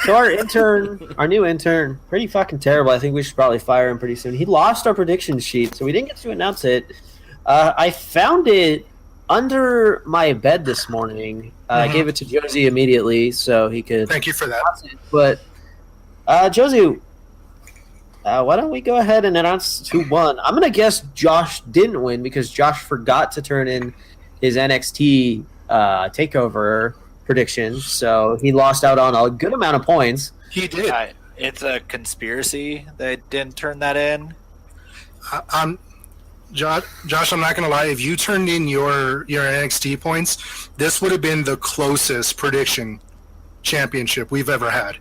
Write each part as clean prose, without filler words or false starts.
So our new intern, pretty fucking terrible. I think we should probably fire him pretty soon. He lost our prediction sheet, so we didn't get to announce it. I found it under my bed this morning. I gave it to Josie immediately so he could. Thank you for that. But Josie, why don't we go ahead and announce who won? I'm gonna guess Josh didn't win because Josh forgot to turn in his NXT takeover prediction, so he lost out on a good amount of points. He did. It's a conspiracy that I didn't turn that in. Josh, I'm not going to lie. If you turned in your NXT points, this would have been the closest prediction championship we've ever had.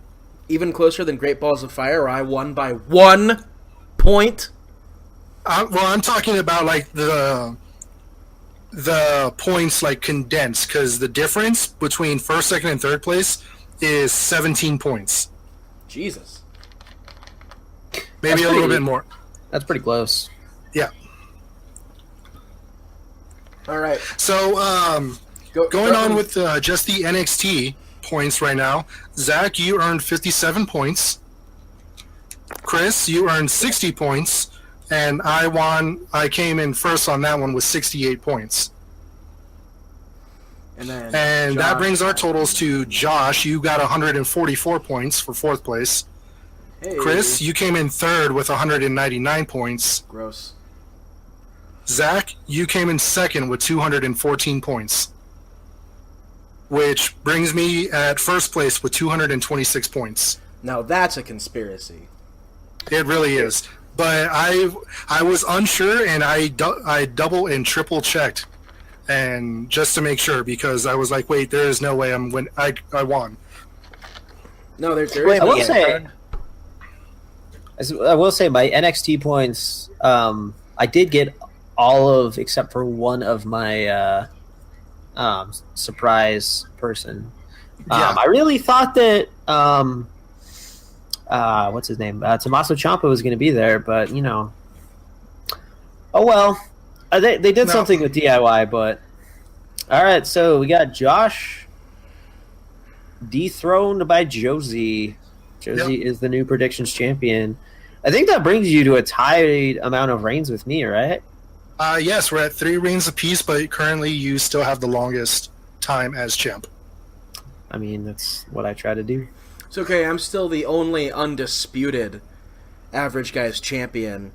Even closer than Great Balls of Fire, where I won by 1 point? Well, I'm talking about like the points like condensed, because the difference between first, second, and third place is 17 points. Jesus. Maybe a little bit more. That's pretty close. Yeah. All right. So, going on with just the NXT points right now, Zach, you earned 57 points. Chris, you earned 60 points. And I came in first on that one with 68 points. And that brings our totals to Josh. You got 144 points for fourth place. Hey. Chris, you came in third with 199 points. Gross. Zach, you came in second with 214 points. Which brings me at first place with 226 points. Now that's a conspiracy. It really is. But I was unsure, and I double and triple checked, and just to make sure, because I was like, wait, there is no way I won. No, there is. I will say my NXT points. I did get all of except for one of my surprise person. I really thought that. What's his name? Tommaso Ciampa was going to be there, but oh well. They did something with DIY, but all right. So we got Josh dethroned by Josie. Josie is the new predictions champion. I think that brings you to a tied amount of reigns with me, right? Yes, we're at 3 reigns apiece, but currently you still have the longest time as champ. I mean, that's what I try to do. It's okay, I'm still the only undisputed Average Guys champion.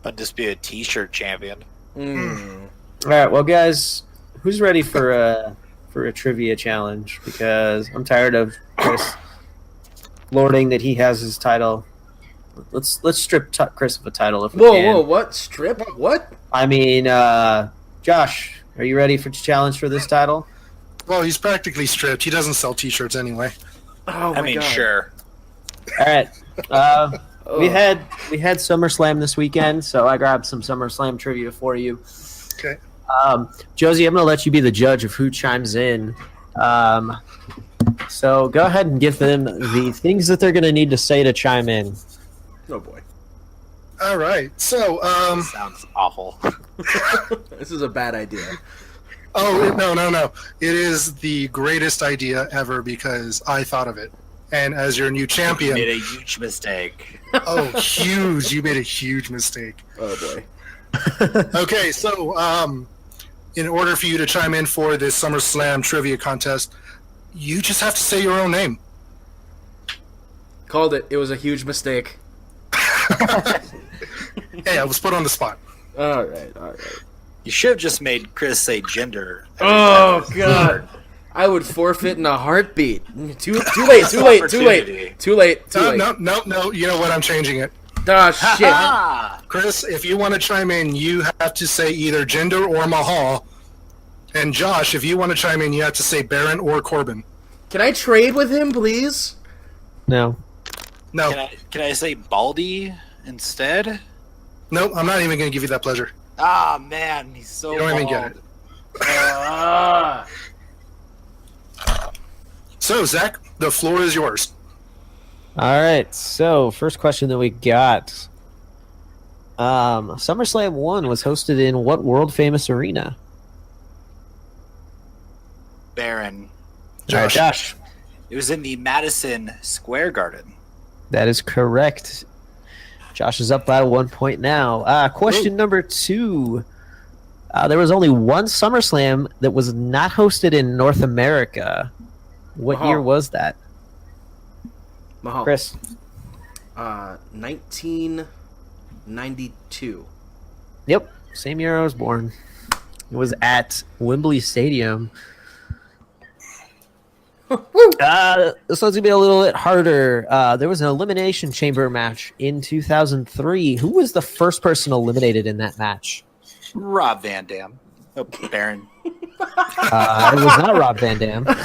Undisputed T-shirt champion. All right, well, guys, who's ready for a trivia challenge? Because I'm tired of Chris lording that he has his title. Let's strip Chris of a title if we can. Whoa, what? Strip? What? I mean, Josh, are you ready for the challenge for this title? Well, he's practically stripped. He doesn't sell T-shirts anyway. Oh my God. Sure. All right. We had SummerSlam this weekend, so I grabbed some SummerSlam trivia for you. Okay. Josie, I'm going to let you be the judge of who chimes in. So go ahead and give them the things that they're going to need to say to chime in. Oh boy. All right. So, sounds awful. This is a bad idea. Oh, no. It is the greatest idea ever because I thought of it. And as your new champion... You made a huge mistake. Oh, huge. You made a huge mistake. Oh, boy. Okay, so in order for you to chime in for this SummerSlam trivia contest, you just have to say your own name. Called it. It was a huge mistake. Hey, I was put on the spot. All right. You should have just made Chris say gender. Oh, God. I would forfeit in a heartbeat. Too late. No. You know what? I'm changing it. Oh, shit. Chris, if you want to chime in, you have to say either Jinder or Mahal. And Josh, if you want to chime in, you have to say Baron or Corbin. Can I trade with him, please? No. Can I say Baldy instead? Nope, I'm not even going to give you that pleasure. Ah, man, he's so You don't even bald. get it. So, Zach, the floor is yours. All right, so first question that we got. SummerSlam 1 was hosted in what world-famous arena? Baron. Josh. All right, Josh. It was in the Madison Square Garden. That is correct. Josh is up by 1 point now. Question number 2. There was only one SummerSlam that was not hosted in North America. What year was that? Mahal. Chris? 1992. Yep, same year I was born. It was at Wembley Stadium. This one's going to be a little bit harder. There was an Elimination Chamber match in 2003. Who was the first person eliminated in that match? Rob Van Dam. Oh, Baron. It was not Rob Van Dam. Chris,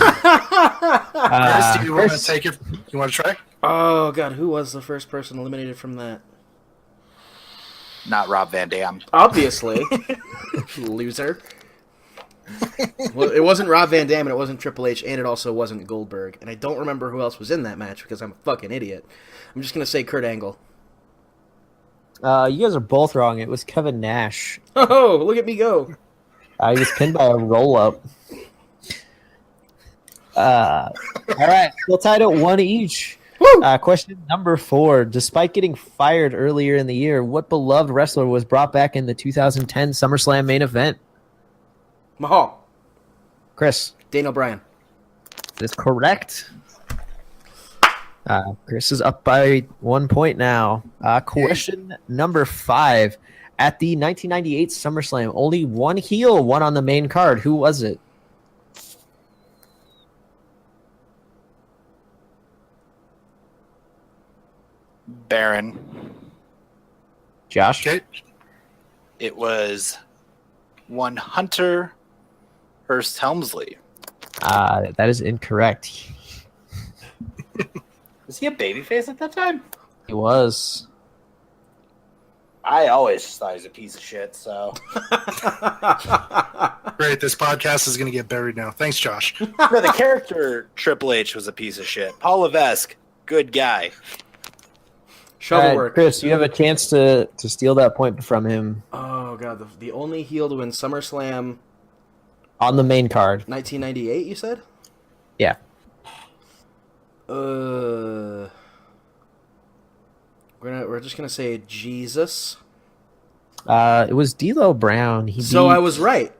do you want to take it? You want to try? Oh, God. Who was the first person eliminated from that? Not Rob Van Dam. Obviously. Loser. Well, it wasn't Rob Van Dam, and it wasn't Triple H, and it also wasn't Goldberg. And I don't remember who else was in that match because I'm a fucking idiot. I'm just going to say Kurt Angle. You guys are both wrong. It was Kevin Nash. Oh, look at me go. He was pinned by a roll-up. All right, still tied at 1 each. Question number 4. Despite getting fired earlier in the year, what beloved wrestler was brought back in the 2010 SummerSlam main event? Mahal. Chris. Daniel Bryan. That is correct. Chris is up by 1 point now. Question number 5. At the 1998 SummerSlam, only one heel won on the main card. Who was it? Baron. Josh? Okay. It was one Hunter Hearst Helmsley. That is incorrect. Was he a babyface at that time? He was. I always thought he was a piece of shit, so. Great, this podcast is going to get buried now. Thanks, Josh. No, the character Triple H was a piece of shit. Paul Levesque, good guy. Shovel work. Chris, you have a chance to steal that point from him. Oh, God. The only heel to win SummerSlam... On the main card. 1998, you said? Yeah. We're just gonna say Jesus. It was D'Lo Brown. He beat I was right.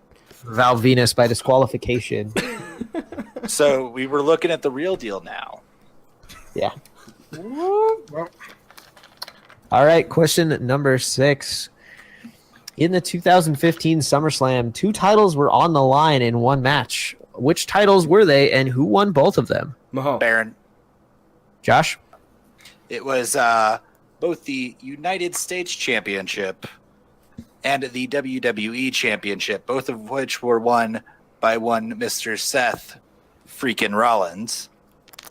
Val Venus by disqualification. So we were looking at the real deal now. Yeah. Well, All right, question number 6. In the 2015 SummerSlam, 2 titles were on the line in one match. Which titles were they, and who won both of them? Mahal. Baron. Josh? It was both the United States Championship and the WWE Championship, both of which were won by one Mr. Seth freaking Rollins.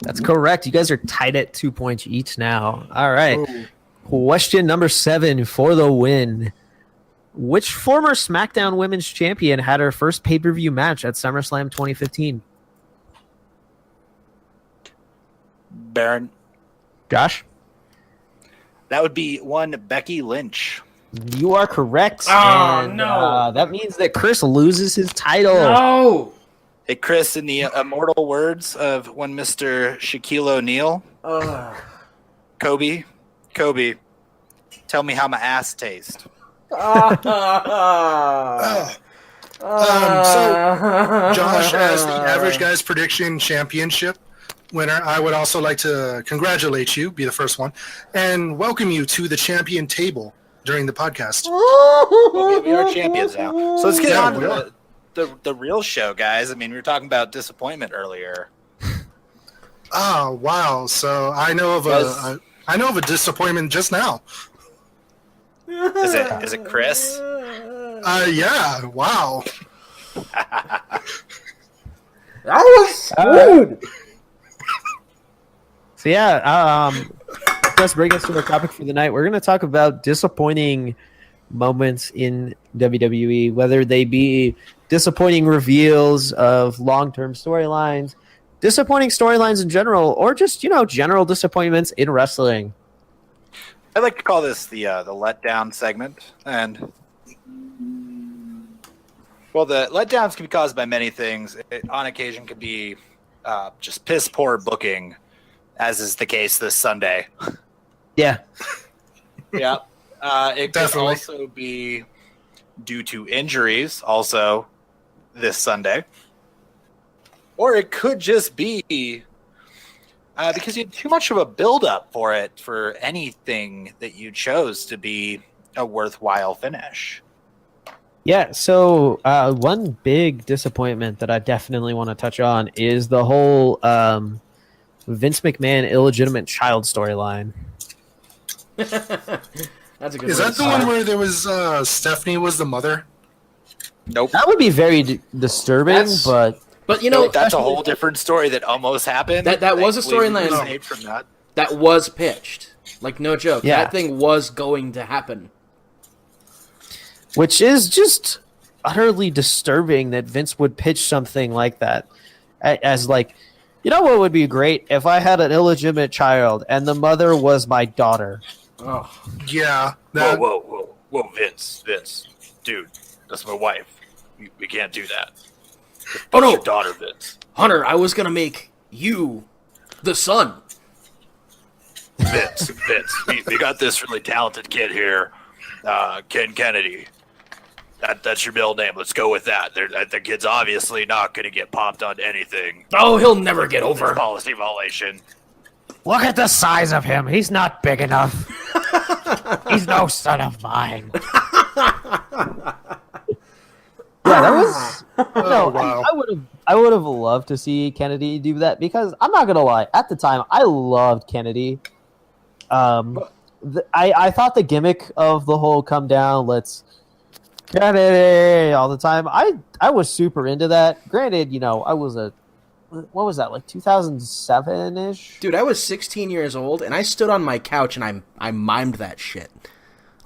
That's correct. You guys are tied at 2 points each now. All right. Ooh. Question number 7 for the win. Which former SmackDown Women's Champion had her first pay-per-view match at SummerSlam 2015? Baron. Josh? That would be one Becky Lynch. You are correct. Oh, no. That means that Chris loses his title. No! Hey, Chris, in the immortal words of one Mr. Shaquille O'Neal, Kobe, tell me how my ass tastes. So, Josh, as the Average Guys Prediction Championship winner, I would also like to congratulate you, be the first one, and welcome you to the champion table during the podcast. Well, we are champions now. So let's get Yeah, on we are. to the real show, guys. I mean, we were talking about disappointment earlier. Oh, wow. So I know of a disappointment just now. Is it Chris? Yeah, wow. That was smooth! So yeah, let's bring us to the topic for the night. We're going to talk about disappointing moments in WWE, whether they be disappointing reveals of long-term storylines, disappointing storylines in general, or just, general disappointments in wrestling. I'd like to call this the letdown segment, and well, the letdowns can be caused by many things. It, on occasion, could be just piss poor booking, as is the case this Sunday. Yeah. Yeah. It could Definitely. also be due to injuries, also this Sunday. Or it could just be because you had too much of a build-up for it for anything that you chose to be a worthwhile finish. Yeah, so one big disappointment that I definitely want to touch on is the whole Vince McMahon illegitimate child storyline. That's a good Is way that to the one start. where there was Stephanie was the mother? Nope. That would be very disturbing, but But you No, know, that's a whole different story that almost happened. That was a Thankfully, we storyline. were saved from that. that was pitched. Like, no joke. Yeah. That thing was going to happen. which is just utterly disturbing that Vince would pitch something like that as like, you know what would be great if I had an illegitimate child and the mother was my daughter. Oh. Yeah. That, Whoa, Vince, dude, that's my wife. We can't do that. Oh, no. Your daughter, Vince. Hunter, I was going to make you the son. Vince, we got this really talented kid here, Ken Kennedy. That's your middle name. Let's go with that. The kid's obviously not going to get popped on anything. Oh, he'll never get over. Policy violation. Look at the size of him. He's not big enough. He's no son of mine. Yeah, that was no. wow. I would have loved to see Kennedy do that because I'm not gonna lie. At the time, I loved Kennedy. I thought the gimmick of the whole come down, let's Kennedy all the time. I was super into that. Granted, you know, I was what was that, like 2007 ish? Dude, I was 16 years old, and I stood on my couch, and I mimed that shit.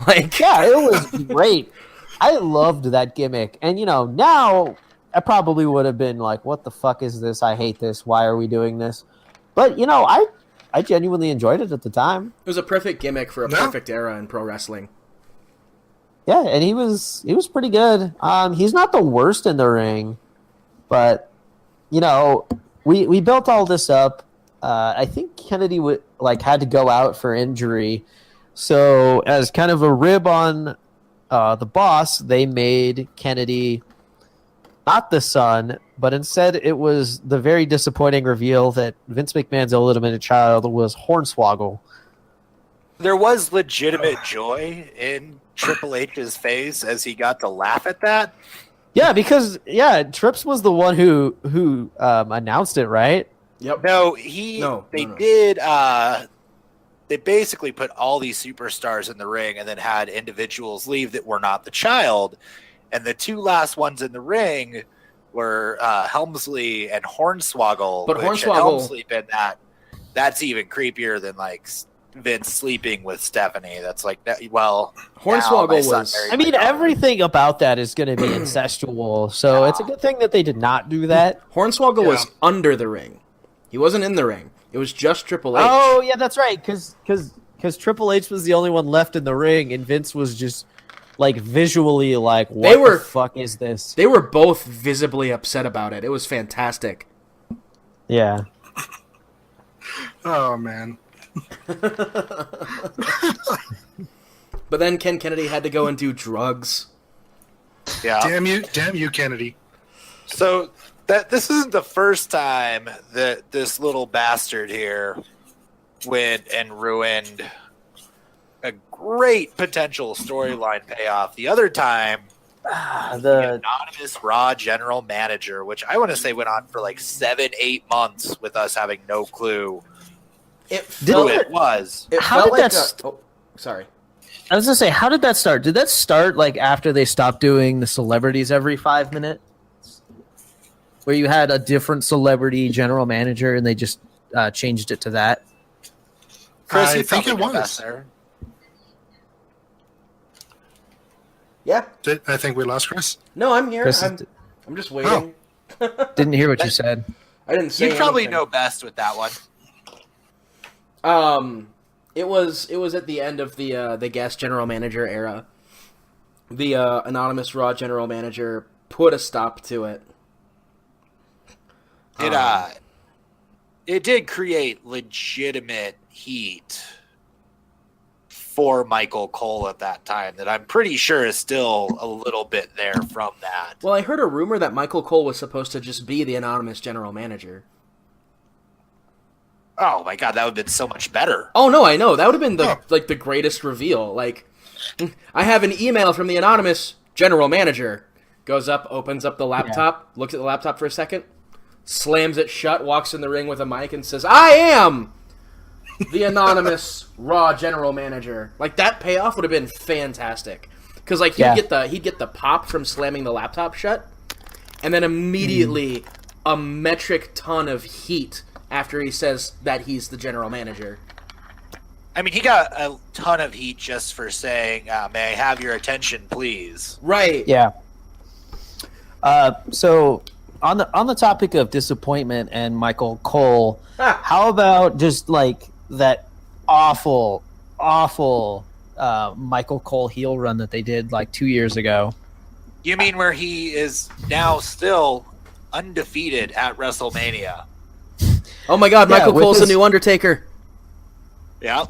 Like, Yeah, it was great. I loved that gimmick. And, you know, now I probably would have been like, what the fuck is this? I hate this. Why are we doing this? But, you know, I genuinely enjoyed it at the time. it was a perfect gimmick for a Yeah. perfect era in pro wrestling. Yeah, and he was pretty good. He's not the worst in the ring, but, you know, we built all this up. I think Kennedy had to go out for injury. So as kind of a rib on the boss, they made Kennedy not the son, but instead it was the very disappointing reveal that Vince McMahon's illegitimate child was Hornswoggle. There was legitimate joy in Triple H's face as he got to laugh at that. Yeah, because Trips was the one who announced it, right? Yep. No, they no. did. They basically put all these superstars in the ring and then had individuals leave that were not the child. And the two last ones in the ring were Helmsley and Hornswoggle. But which had Hornswoggle- Helmsley been that's even creepier than like Vince sleeping with Stephanie. That's like that. Well, Hornswoggle now my son was- married I my mean, daughter. everything about that is going to be incestual, so it's a good thing that they did not do that. Hornswoggle was Yeah. under the ring. He wasn't in the ring. It was just Triple H. Oh, yeah, that's right, because Triple H was the only one left in the ring, and Vince was just, like, visually like, what the fuck is this? They were both visibly upset about it. It was fantastic. Yeah. Oh man. But then Ken Kennedy had to go and do drugs. Yeah. Damn you, Kennedy. So this isn't the first time that this little bastard here went and ruined a great potential storyline payoff. The other time, the anonymous Raw general manager, which I want to say went on for like 7-8 months with us having no clue It who felt, it was. it How felt did like that oh, sorry. I was going to say, how did that start? Did that start, like, after they stopped doing the celebrities every 5 minutes? Where you had a different celebrity general manager, and they just changed it to that? Chris, I you think probably it know was. best there. Yeah. I think we lost Chris. No, I'm here. Chris I'm just waiting. Didn't hear what you said. I didn't say You probably anything. know best with that one. It was at the end of the guest general manager era. The anonymous Raw general manager put a stop to it. it did create legitimate heat for Michael Cole at that time that I'm pretty sure is still a little bit there from that. Well, I heard a rumor that Michael Cole was supposed to just be the anonymous general manager. Oh my god, that would have been so much better. Oh no, I know. That would have been the greatest reveal. Like, I have an email from the anonymous general manager. Goes up, opens up the laptop, looks at the laptop for a second, slams it shut, walks in the ring with a mic and says, "I am the anonymous Raw general manager." Like, that payoff would have been fantastic. Because like he'd get the pop from slamming the laptop shut, and then immediately a metric ton of heat after he says that he's the general manager. I mean, he got a ton of heat just for saying, "May I have your attention, please?" Right. Yeah. So on the topic of disappointment and Michael Cole, how about just like that awful Michael Cole heel run that they did like 2 years ago? You mean where he is now still undefeated at WrestleMania? Oh my God, Michael Cole's the new Undertaker. Yeah.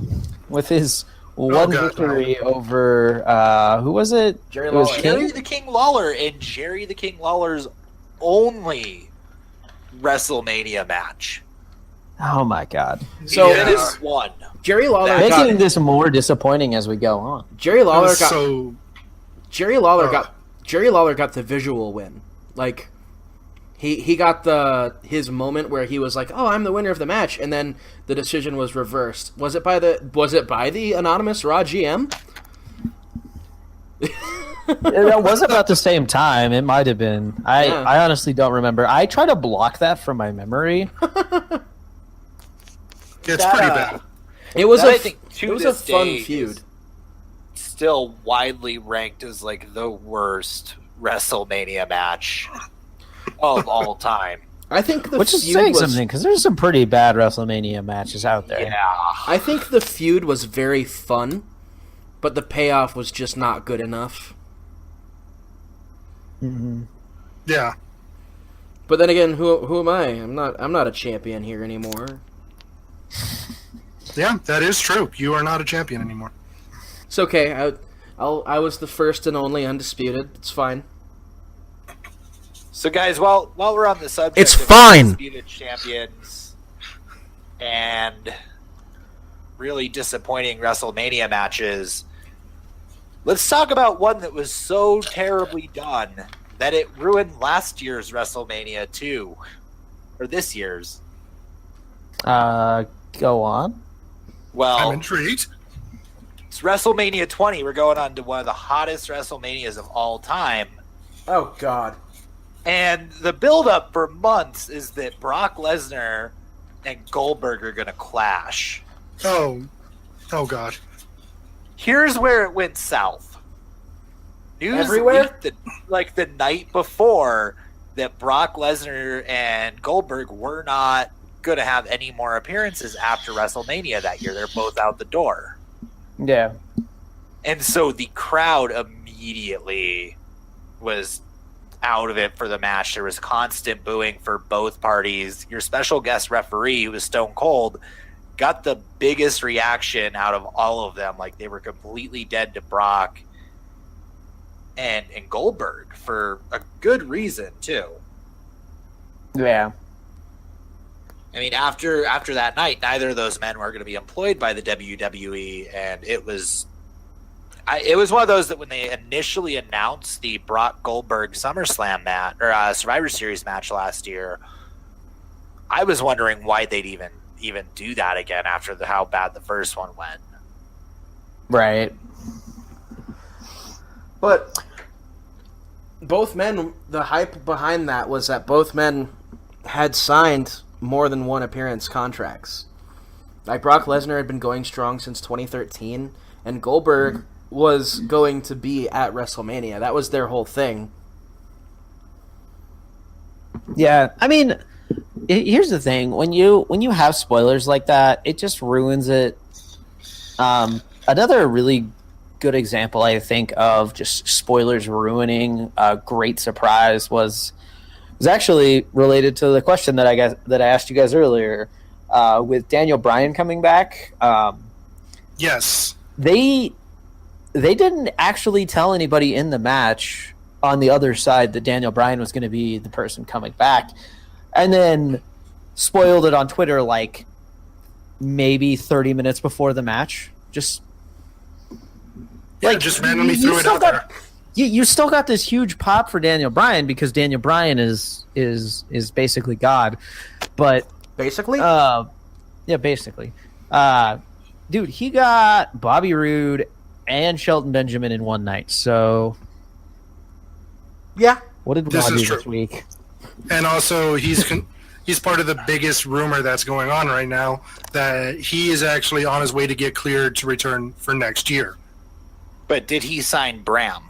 With his victory over who was it? Jerry It was Lawler. Jerry the King Lawler, and Jerry the King Lawler's only WrestleMania match. Oh my God! So it is one. Jerry Lawler Making this more disappointing as we go on. Jerry Lawler got got the visual win. Like he got his moment where he was like, "Oh, I'm the winner of the match," and then the decision was reversed. Was it by the anonymous Raw GM? It was about the same time. It might have been. I honestly don't remember. I try to block that from my memory. It's pretty bad. It was I think it was a fun feud. Still widely ranked as like the worst WrestleMania match of all time. I think which is saying something because there's some pretty bad WrestleMania matches out there. Yeah, I think the feud was very fun, but the payoff was just not good enough. Mm-hmm. Yeah. But then again, who am I? I'm not a champion here anymore. Yeah, that is true. You are not a champion anymore. It's okay. I was the first and only undisputed. It's fine. So, guys, while we're on the subject, It's of fine. undisputed champions and really disappointing WrestleMania matches, let's talk about one that was so terribly done that it ruined last year's WrestleMania too, or this year's. Go on. Well, I'm intrigued. it's WrestleMania 20. We're going on to one of the hottest WrestleManias of all time. Oh God. And the build-up for months is that Brock Lesnar and Goldberg are going to clash. Oh God. Here's where it went south. News Everywhere? leaked the night before that Brock Lesnar and Goldberg were not going to have any more appearances after WrestleMania that year. They're both out the door. Yeah. And so the crowd immediately was out of it for the match. There was constant booing for both parties. Your special guest referee, who was Stone Cold, got the biggest reaction out of all of them. Like, they were completely dead to Brock and Goldberg for a good reason too. Yeah. I mean, after that night, neither of those men were going to be employed by the WWE, and it was one of those that when they initially announced the Brock Goldberg SummerSlam match or Survivor Series match last year, I was wondering why they'd even do that again after how bad the first one went. Right. But both men, the hype behind that was that both men had signed more than one appearance contracts. Like, Brock Lesnar had been going strong since 2013, and Goldberg was going to be at WrestleMania. That was their whole thing. Yeah, I mean, here's the thing: when you have spoilers like that, it just ruins it. Another really good example, I think, of just spoilers ruining a great surprise was actually related to the question that I asked you guys earlier. with Daniel Bryan coming back. Yes. They didn't actually tell anybody in the match on the other side that Daniel Bryan was going to be the person coming back, and then spoiled it on Twitter like maybe 30 minutes before the match. Just just randomly threw it out there. You still got this huge pop for Daniel Bryan because Daniel Bryan is basically God, but Basically? basically. Dude, he got Bobby Roode and Shelton Benjamin in one night. So, yeah. what did This Raw is do true. this week? And also, he's part of the biggest rumor that's going on right now that he is actually on his way to get cleared to return for next year. But did he sign Bram?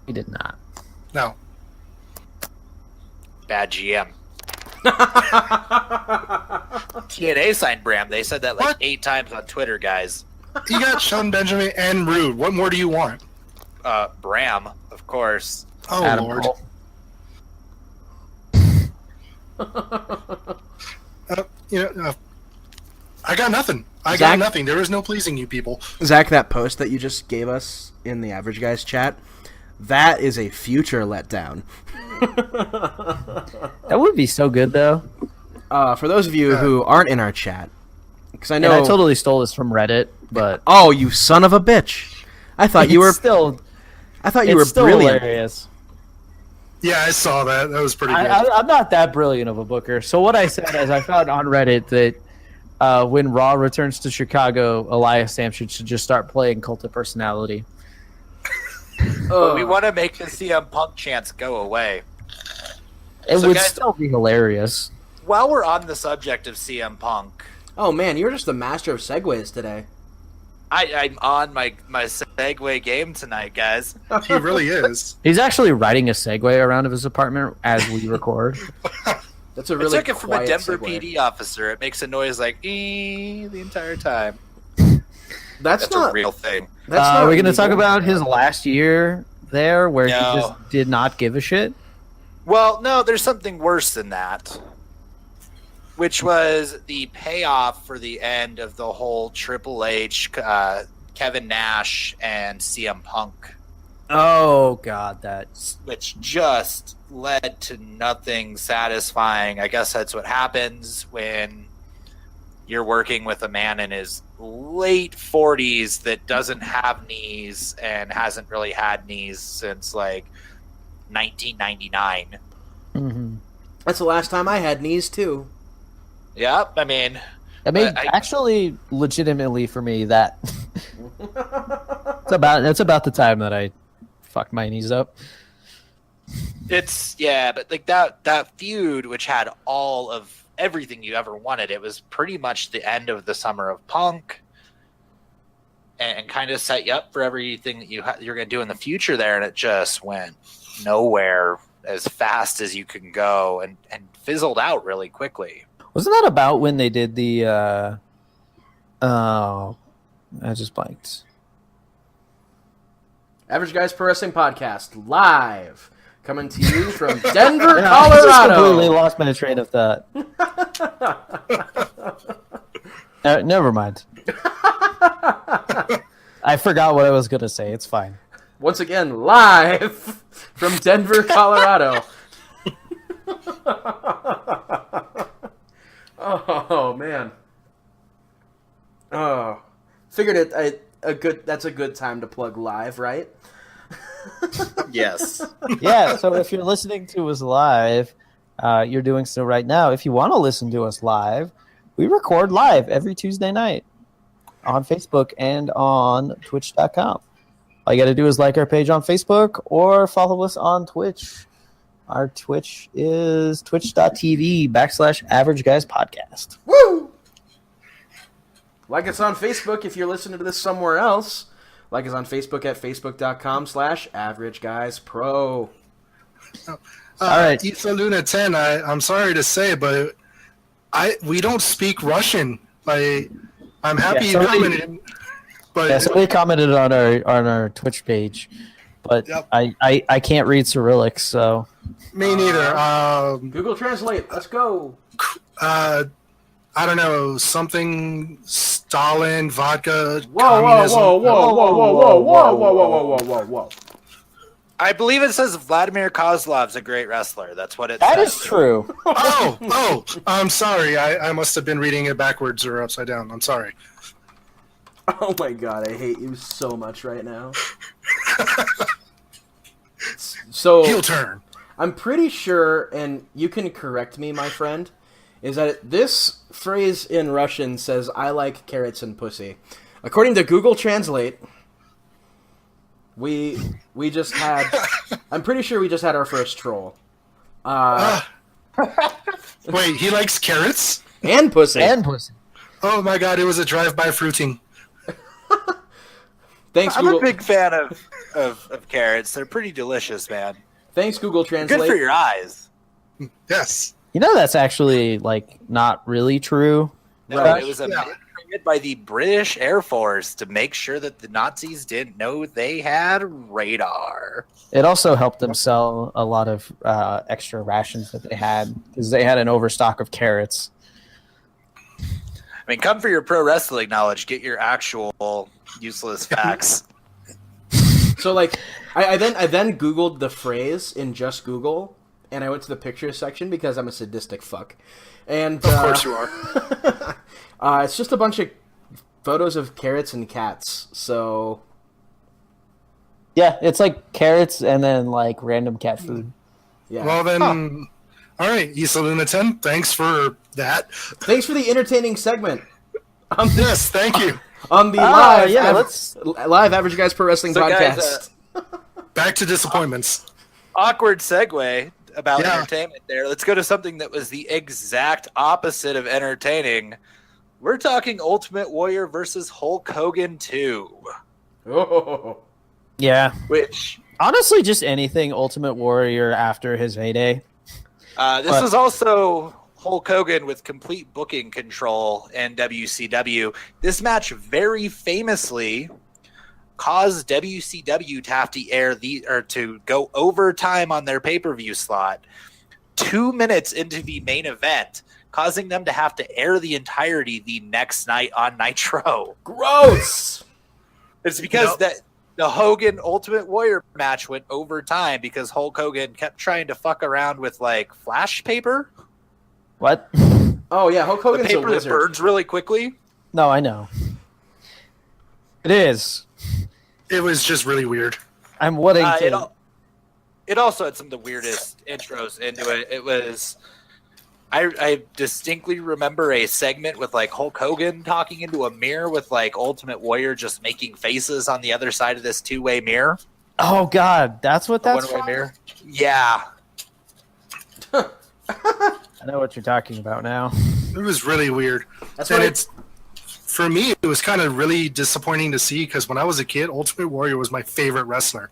He did not. No. Bad GM. TNA signed Bram. They said that like What? 8 times on Twitter, guys. You got Shelton Benjamin and Rude. What more do you want? Bram, of course. Oh, Adam Lord. Cole. I got nothing. I Zach? got nothing. There is no pleasing you people. Zach, that post that you just gave us in the Average Guys chat, that is a future letdown. That would be so good, though. For those of you who aren't in our chat, because I know... And I totally stole this from Reddit, but Oh, you son of a bitch! I thought you were. it's still Brilliant. hilarious. Yeah, I saw that. That was pretty good. I'm not that brilliant of a booker. So what I said is I found on Reddit that when Raw returns to Chicago, Elias Sampson should just start playing Cult of Personality. But we want to make the CM Punk chance go away. It So would guys- still be hilarious. While we're on the subject of CM Punk, Oh man, you're just the master of segues today. I'm on my segue game tonight, guys. He really is. He's actually riding a Segway around of his apartment as we record. That's a I really took it from a quiet Denver segue. PD officer. It makes a noise like "ee" the entire time. That's That's not a real thing. That's not Are we going to talk illegal. about his last year there where he No. just did not give a shit? Well, no, there's something worse than that, which was the payoff for the end of the whole Triple H, Kevin Nash, and CM Punk, Oh, God, that... which just led to nothing satisfying. I guess that's what happens when you're working with a man in his late 40s that doesn't have knees and hasn't really had knees since like 1999. Mhm. That's the last time I had knees too. Yep, I mean, I mean, I- actually, legitimately for me, that... That's about the time that I fucked my knees up. it's but like that feud, which had all of everything you ever wanted, it was pretty much the end of the summer of Punk, and kind of set you up for everything that you're going to do in the future there, and it just went nowhere as fast as you can go, and fizzled out really quickly. Wasn't that about when they did the... Oh, I just blanked. Average Guys Pro Wrestling Podcast live, coming to you from Denver, Yeah, I just completely Colorado. lost my train of thought. Never mind. I forgot what I was going to say. It's fine. Once again, live from Denver, Colorado. Oh man. Oh, figured it. That's a good time to plug live, right? Yes. Yeah, so if you're listening to us live, you're doing so right now. If you want to listen to us live, we record live every Tuesday night on Facebook and on Twitch.com. All you got to do is like our page on Facebook or follow us on Twitch. Our Twitch is twitch.tv/Average Guys Podcast. Woo! Like us on Facebook if you're listening to this somewhere else. Like us on Facebook at facebook.com/AverageGuysPro. All right. Isa Luna 10, I'm sorry to say, but we don't speak Russian. I'm happy you somebody- commented, but Yeah, somebody commented on our Twitch page, but Yep. I can't read Cyrillic, so me neither. Google Translate. Let's go. I don't know, something Stalin, vodka, Whoa, communism. whoa. I believe it says Vladimir Kozlov's a great wrestler. That's what it That says. is true. Oh, I'm sorry. I must have been reading it backwards or upside down. I'm sorry. Oh my god, I hate you so much right now. So Heel turn. I'm pretty sure, and you can correct me, my friend, is that this phrase in Russian says "I like carrots and pussy." According to Google Translate, we just had. I'm pretty sure we just had our first troll. Wait, he likes carrots? And pussy. And pussy. Oh my god, it was a drive-by fruiting. Thanks, I'm Google. a big fan of carrots. They're pretty delicious, man. Thanks, Google Translate. Good for your eyes. Yes. You know that's actually like not really true. No, Right. it was a Yeah. created by the British Air Force to make sure that the Nazis didn't know they had radar. It also helped them sell a lot of extra rations that they had because they had an overstock of carrots. I mean, come for your pro wrestling knowledge. Get your actual useless facts. So like, I then Googled the phrase in just Google, and I went to the pictures section because I'm a sadistic fuck. And Of course you are. it's just a bunch of photos of carrots and cats. So Yeah, it's like carrots and then like random cat food. yeah. Well then, all right, Isa Luna 10, thanks for that. Thanks for the entertaining segment on the, Yes, thank you. on the live Average Guys Pro Wrestling So, podcast. guys, Back to disappointments. awkward segue about Yeah. entertainment there. Let's go to something that was the exact opposite of entertaining. We're talking Ultimate Warrior versus Hulk Hogan 2, Oh. Yeah, which honestly, just anything Ultimate Warrior after his heyday. this was also Hulk Hogan with complete booking control in WCW. This match very famously caused WCW to have to to go overtime on their pay-per-view slot 2 minutes into the main event, causing them to have to air the entirety the next night on Nitro. Gross. It's because Yep. that the Hogan Ultimate Warrior match went overtime because Hulk Hogan kept trying to fuck around with like flash paper, What? Oh yeah, Hulk the Hogan's a paper that wizard. burns really quickly. No, I know. It is. It was just really weird. I'm willing to. It also had some of the weirdest intros into it. It was, I distinctly remember a segment with like Hulk Hogan talking into a mirror with like Ultimate Warrior just making faces on the other side of this two-way mirror. Oh God, that's what The that's one-way from? mirror. Yeah. I know what you're talking about now. It was really weird. That's And right. it's, for me, it was kind of really disappointing to see because when I was a kid, Ultimate Warrior was my favorite wrestler.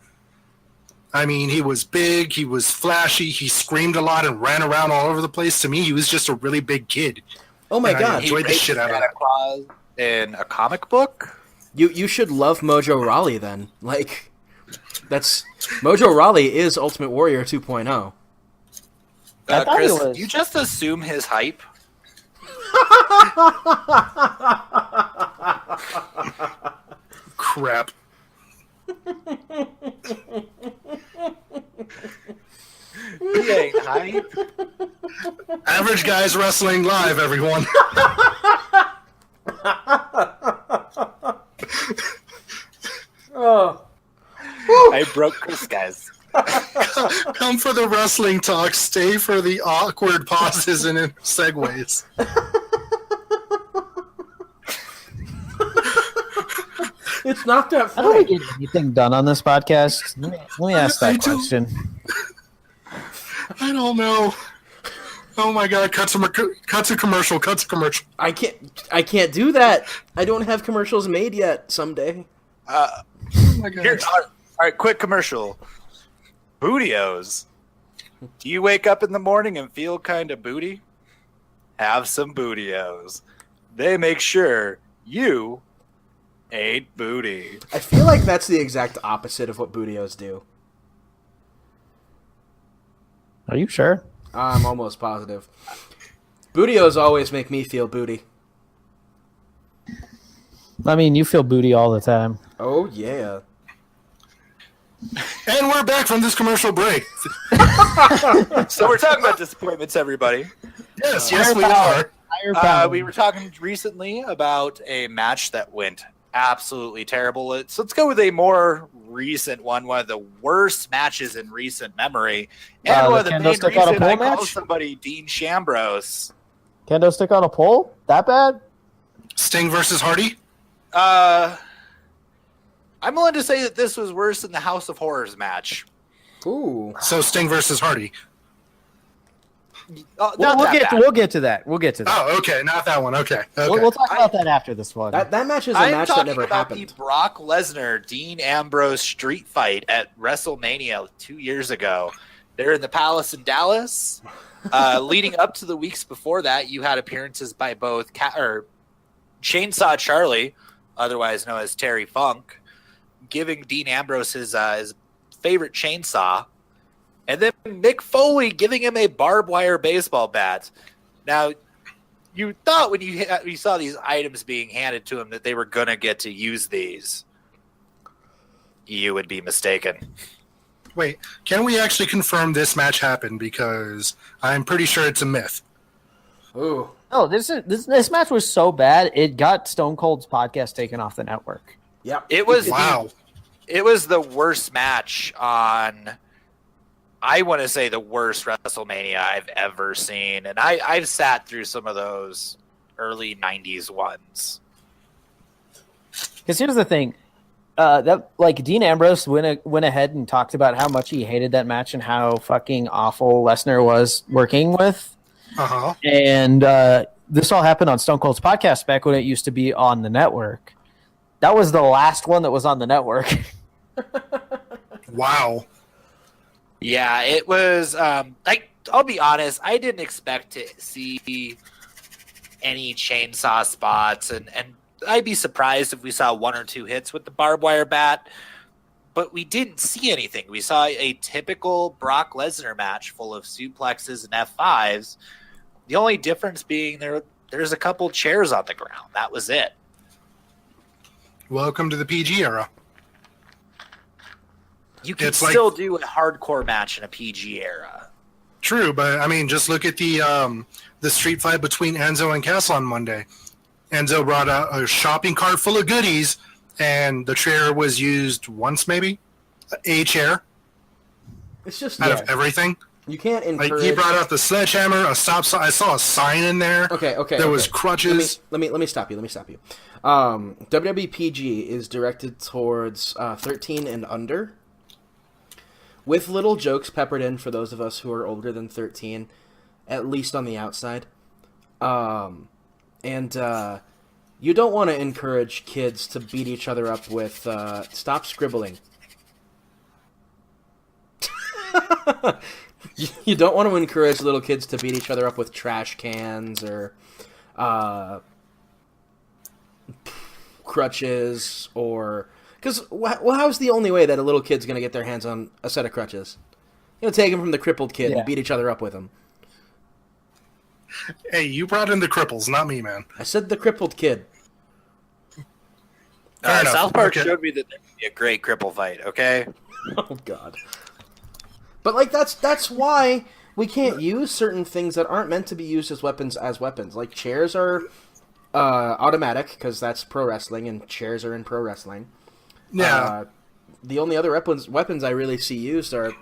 I mean, he was big, he was flashy, he screamed a lot and ran around all over the place. To me, he was just a really big kid. Oh my And I god. enjoyed the shit out of Santa that. Claus in a comic book. You should love Mojo Rawley then. Like, that's Mojo Rawley is Ultimate Warrior 2.0. I thought Chris, it was. you just assume his hype. Crap. He ain't hype. Average Guys Wrestling Live, everyone. Oh. I broke Chris, guys. Come for the wrestling talk, stay for the awkward pauses and segues. It's not that How do we funny. get anything done on this podcast? Let me ask I that don't- question. I don't know. Oh my god, cut to commercial. I can't do that. I don't have commercials made yet. Someday. Oh my god. Here, all right, quick commercial. Bootios. Do you wake up in the morning and feel kind of booty? Have some Bootios. They make sure you ain't booty. I feel like that's the exact opposite of what Bootios do. Are you sure? I'm almost positive. Bootios always make me feel booty. I mean, you feel booty all the time. Oh, yeah. And we're back from this commercial break. So we're talking about disappointments, everybody. Yes, we are. We were talking recently about a match that went absolutely terrible. Let's go with a more recent one of the worst matches in recent memory, and one of the main reasons I call somebody Dean Shambros. Kendo stick on a pole? That bad? Sting versus Hardy? I'm willing to say that this was worse than the House of Horrors match. Ooh. So Sting versus Hardy. We'll get to that. Oh, okay. Not that one. Okay. We'll talk about that after this one. That match is a match that never happened. The Brock Lesnar Dean Ambrose street fight at WrestleMania 2 years ago. They're in the Palace in Dallas. Leading up to the weeks before that, you had appearances by both Chainsaw Charlie, otherwise known as Terry Funk, giving Dean Ambrose his favorite chainsaw, and then Mick Foley giving him a barbed wire baseball bat. Now, you thought when you saw these items being handed to him that they were going to get to use these. You would be mistaken. Wait, can we actually confirm this match happened? Because I'm pretty sure it's a myth. Ooh. Oh, this match was so bad it got Stone Cold's podcast taken off the network. Yeah, it was. Wow. It was the worst match on, I want to say, the worst WrestleMania I've ever seen, and I've sat through some of those early '90s ones. Because here's the thing, Dean Ambrose went ahead and talked about how much he hated that match and how fucking awful Lesnar was working with. Uh-huh. And this all happened on Stone Cold's podcast back when it used to be on the network. That was the last one that was on the network. Wow. Yeah, it was. I'll be honest. I didn't expect to see any chainsaw spots, and I'd be surprised if we saw one or two hits with the barbed wire bat. But we didn't see anything. We saw a typical Brock Lesnar match full of suplexes and F5s. The only difference being there's a couple chairs on the ground. That was it. Welcome to the PG era. You can still do a hardcore match in a PG era. True, but I mean, just look at the street fight between Enzo and Castle on Monday. Enzo brought out a shopping cart full of goodies, and the chair was used once, maybe a chair. It's just out of everything. You can't encourage. Like he brought out the sledgehammer, a stop sign. I saw a sign in there. Okay. There was crutches. Let me stop you. WWE PG is directed towards 13 and under, with little jokes peppered in for those of us who are older than 13, at least on the outside. You don't want to encourage kids to beat each other up with stop scribbling. You don't want to encourage little kids to beat each other up with trash cans or crutches, or because how's the only way that a little kid's going to get their hands on a set of crutches? Take them from the crippled kid and beat each other up with them. Hey, you brought in the cripples, not me, man. I said the crippled kid. South Park showed me that there could be a great cripple fight, okay? Oh, God. But, that's why we can't use certain things that aren't meant to be used as weapons. Like, chairs are automatic, because that's pro wrestling, and chairs are in pro wrestling. Yeah. The only other weapons I really see used are,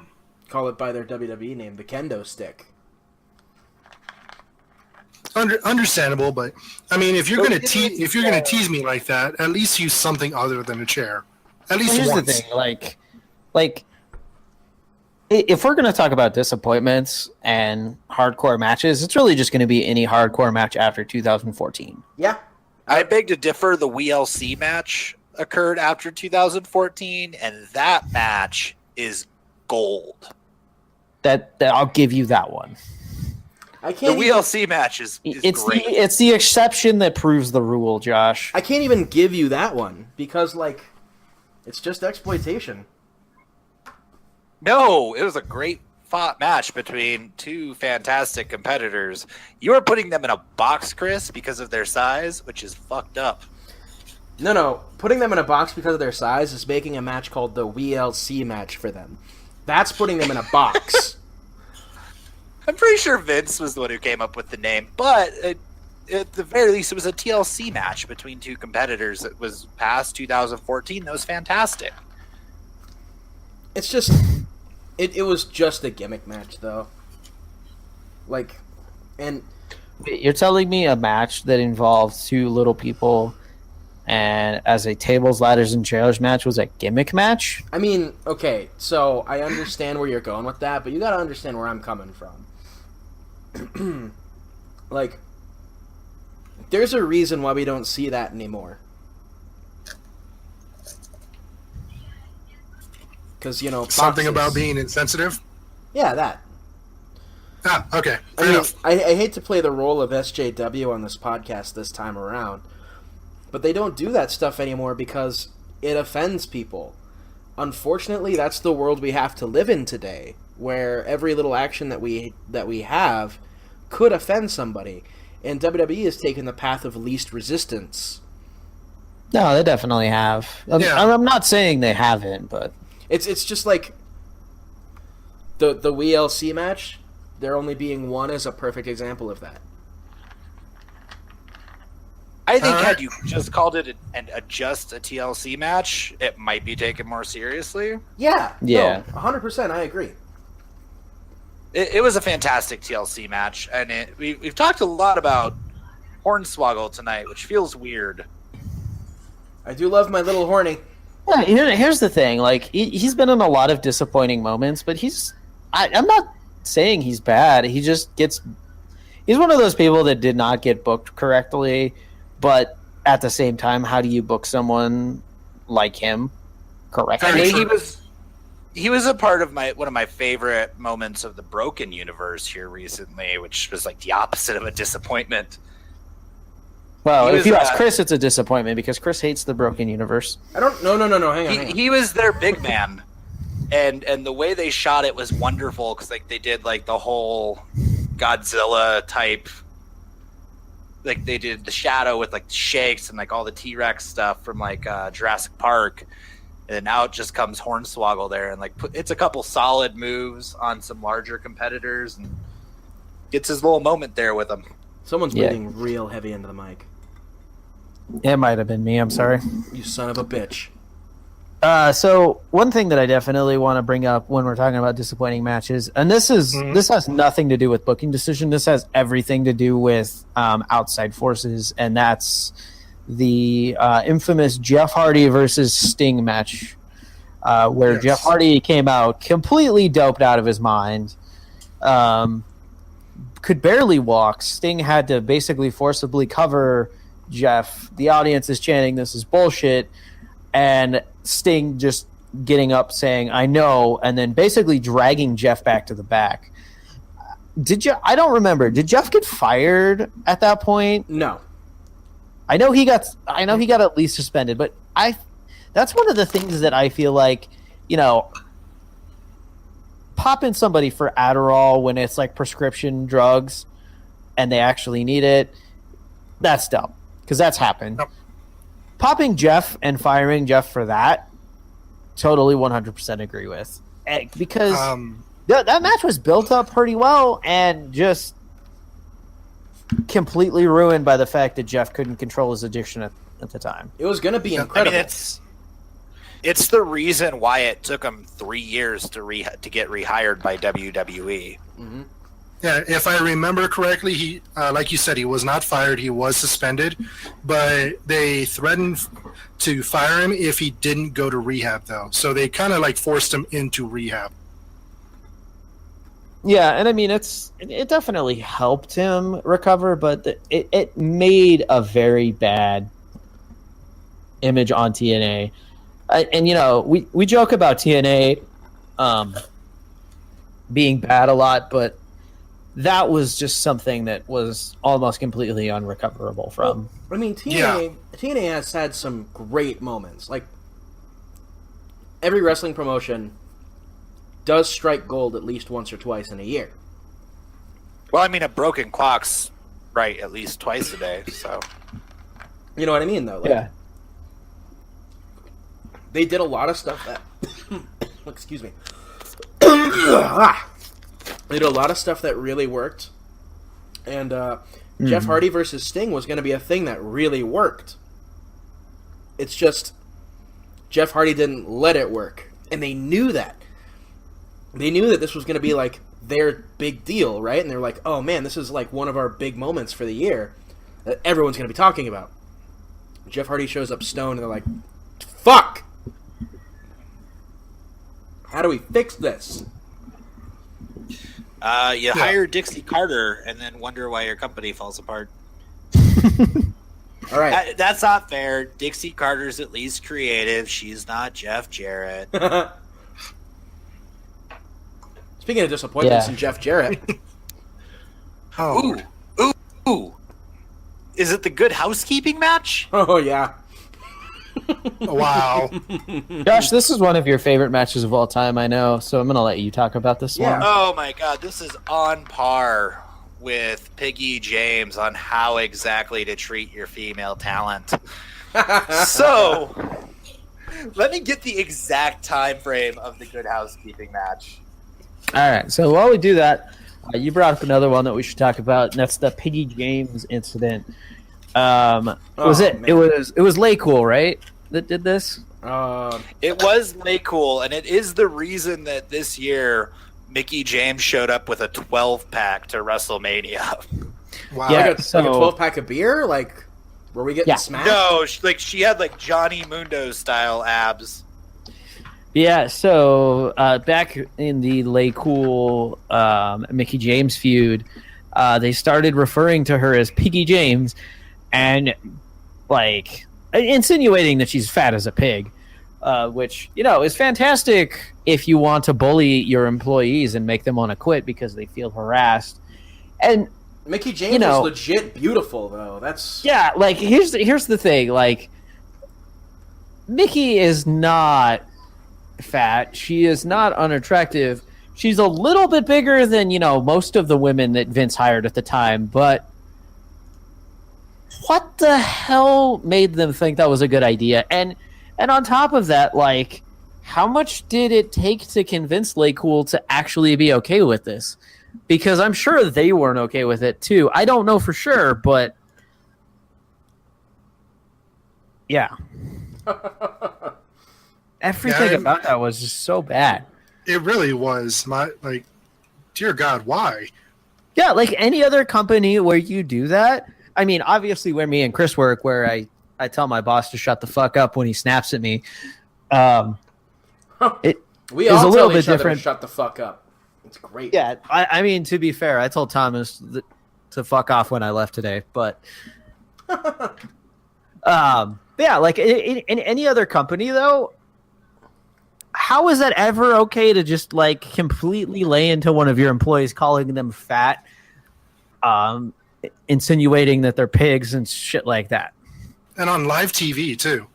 call it by their WWE name, the kendo stick. Understandable, but I mean, if you're gonna tease me like that, at least use something other than a chair. At least here's once. The thing, like, if we're gonna talk about disappointments and hardcore matches, it's really just gonna be any hardcore match after 2014. Yeah, I beg to differ. The WLC match occurred after 2014, and that match is gold. That I'll give you that one. The WLC match is great. It's the exception that proves the rule, Josh. I can't even give you that one because, it's just exploitation. No, it was a great fought match between two fantastic competitors. You are putting them in a box, Chris, because of their size, which is fucked up. No. Putting them in a box because of their size is making a match called the WLC match for them. That's putting them in a box. I'm pretty sure Vince was the one who came up with the name, but at the very least, it was a TLC match between two competitors that was past 2014. That was fantastic. It's just... It was just a gimmick match, though. Like, and... You're telling me a match that involves two little people and as a tables, ladders, and chairs match was a gimmick match? I mean, okay, so I understand where you're going with that, but you gotta understand where I'm coming from. Like, there's a reason why we don't see that anymore. Because, you know, Something boxes. about being insensitive? Yeah, that. Ah, okay. I Fair mean, enough. I hate to play the role of SJW on this podcast this time around, but they don't do that stuff anymore because it offends people. Unfortunately, that's the world we have to live in today, where every little action that we have could offend somebody, and WWE has taken the path of least resistance. No, they definitely have. I'm not saying they haven't, but It's just like the WLC match. There only being one is a perfect example of that. I think had you just called it just a TLC match, it might be taken more seriously. Yeah. Yeah. No, 100%. I agree. It was a fantastic TLC match, and we've talked a lot about Hornswoggle tonight, which feels weird. I do love my little horny. yeah, here's the thing. Like, he's been in a lot of disappointing moments, but I'm not saying he's bad. He just he's one of those people that did not get booked correctly, but at the same time, how do you book someone like him correctly? I mean, he was a part of one of my favorite moments of the Broken universe here recently, which was like the opposite of a disappointment. Well, He if you was, ask Chris, it's a disappointment because Chris hates the Broken universe. I don't. No. Hang on. He was their big man, and the way they shot it was wonderful because like they did like the whole Godzilla type, like they did the shadow with like shakes and like all the T-Rex stuff from like Jurassic Park, and then now it just comes Hornswoggle there and like it's a couple solid moves on some larger competitors and gets his little moment there with them. Someone's breathing real heavy into the mic. It might have been me. I'm sorry. You son of a bitch. So one thing that I definitely want to bring up when we're talking about disappointing matches, and this has nothing to do with booking decision. This has everything to do with outside forces, and that's the infamous Jeff Hardy versus Sting match, where Jeff Hardy came out completely doped out of his mind, could barely walk. Sting had to basically forcibly cover Jeff. The audience is chanting, "This is bullshit," and Sting just getting up saying, "I know," and then basically dragging Jeff back to the back. I don't remember. Did Jeff get fired at that point? No. I know he got at least suspended, but that's one of the things that I feel like, you know, popping somebody for Adderall when it's like prescription drugs and they actually need it, that's dumb because that's happened. Yep. Popping Jeff and firing Jeff for that, totally 100% agree with. Because that match was built up pretty well and just completely ruined by the fact that Jeff couldn't control his addiction at the time. It was going to be incredible. I mean, it's the reason why it took him 3 years to get rehired by WWE. Mm-hmm. Yeah, if I remember correctly, he, like you said, he was not fired. He was suspended, but they threatened to fire him if he didn't go to rehab, though. So they kind of like forced him into rehab. Yeah, and I mean, it definitely helped him recover, but it made a very bad image on TNA. And, you know, we joke about TNA being bad a lot, but that was just something that was almost completely unrecoverable from. Well, I mean, TNA has had some great moments. Like, every wrestling promotion does strike gold at least once or twice in a year. Well, I mean, a broken clock's right at least twice a day, so. You know what I mean, though? Like, Yeah. They did a lot of stuff that... Excuse me. They did a lot of stuff that really worked. And Jeff Hardy versus Sting was going to be a thing that really worked. It's just Jeff Hardy didn't let it work. And they knew that. They knew that this was going to be like their big deal, right? And they're like, oh man, this is like one of our big moments for the year that everyone's going to be talking about. Jeff Hardy shows up stoned and they're like, fuck! How do we fix this? You hire Dixie Carter and then wonder why your company falls apart. All right. That's not fair. Dixie Carter's at least creative. She's not Jeff Jarrett. Speaking of disappointments Yeah. in Jeff Jarrett, Oh, Ooh. Is it the Good Housekeeping match? oh yeah, wow. Josh, this is one of your favorite matches of all time, I know. So I'm gonna let you talk about this Yeah. one. Oh my god, this is on par with Piggy James on how exactly to treat your female talent. So, let me get the exact time frame of the Good Housekeeping match. All right. So while we do that, you brought up another one that we should talk about, and that's the Piggy James incident. Was it? Man. It was Lay Cool, right? That did this. It was Lay Cool, and it is the reason that this year Mickey James showed up with a 12-pack to WrestleMania. Wow. Yeah. like a 12-pack of beer. Like, were we getting Yeah. smashed? No, she had like Johnny Mundo style abs. Yeah. So back in the Lay Cool Mickey James feud, they started referring to her as Piggy James, and like insinuating that she's fat as a pig. Which, is fantastic if you want to bully your employees and make them want to quit because they feel harassed. And Mickey James is legit beautiful, though. That's yeah, like here's the thing, like Mickey is not fat. She is not unattractive. She's a little bit bigger than, most of the women that Vince hired at the time, but what the hell made them think that was a good idea? And on top of that, like, how much did it take to convince Lay Cool to actually be okay with this? Because I'm sure they weren't okay with it, too. I don't know for sure, but... yeah. Everything about that was just so bad. It really was. Dear God, why? Yeah, like any other company where you do that... I mean, obviously where me and Chris work, where I tell my boss to shut the fuck up when he snaps at me. It we is all a little tell bit each other different. to shut the fuck up. It's great. Yeah, I mean, to be fair, I told Thomas to fuck off when I left today, but yeah, like in any other company though, how is that ever okay to just like completely lay into one of your employees, calling them fat, insinuating that they're pigs and shit like that? And on live TV, too.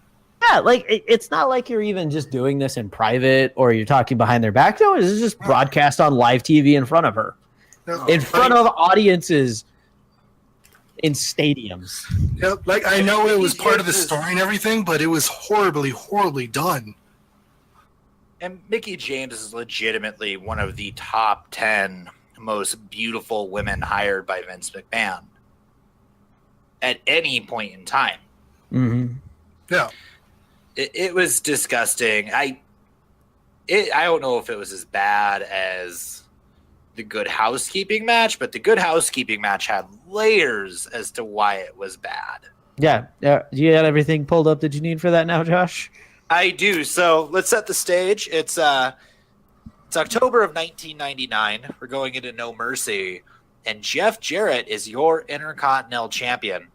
Yeah, like it's not like you're even just doing this in private or you're talking behind their back. No, it's just broadcast on live TV in front of her, in front of audiences in stadiums. Yeah, like, I know it was part of the story and everything, but it was horribly, horribly done. And Mickey James is legitimately one of the top 10 most beautiful women hired by Vince McMahon at any point in time. Mm-hmm. Yeah. It was disgusting. I don't know if it was as bad as the Good Housekeeping match, but the Good Housekeeping match had layers as to why it was bad. Yeah. You had everything pulled up that you need for that now, Josh? I do. So let's set the stage. It's October of 1999. We're going into No Mercy, and Jeff Jarrett is your Intercontinental Champion.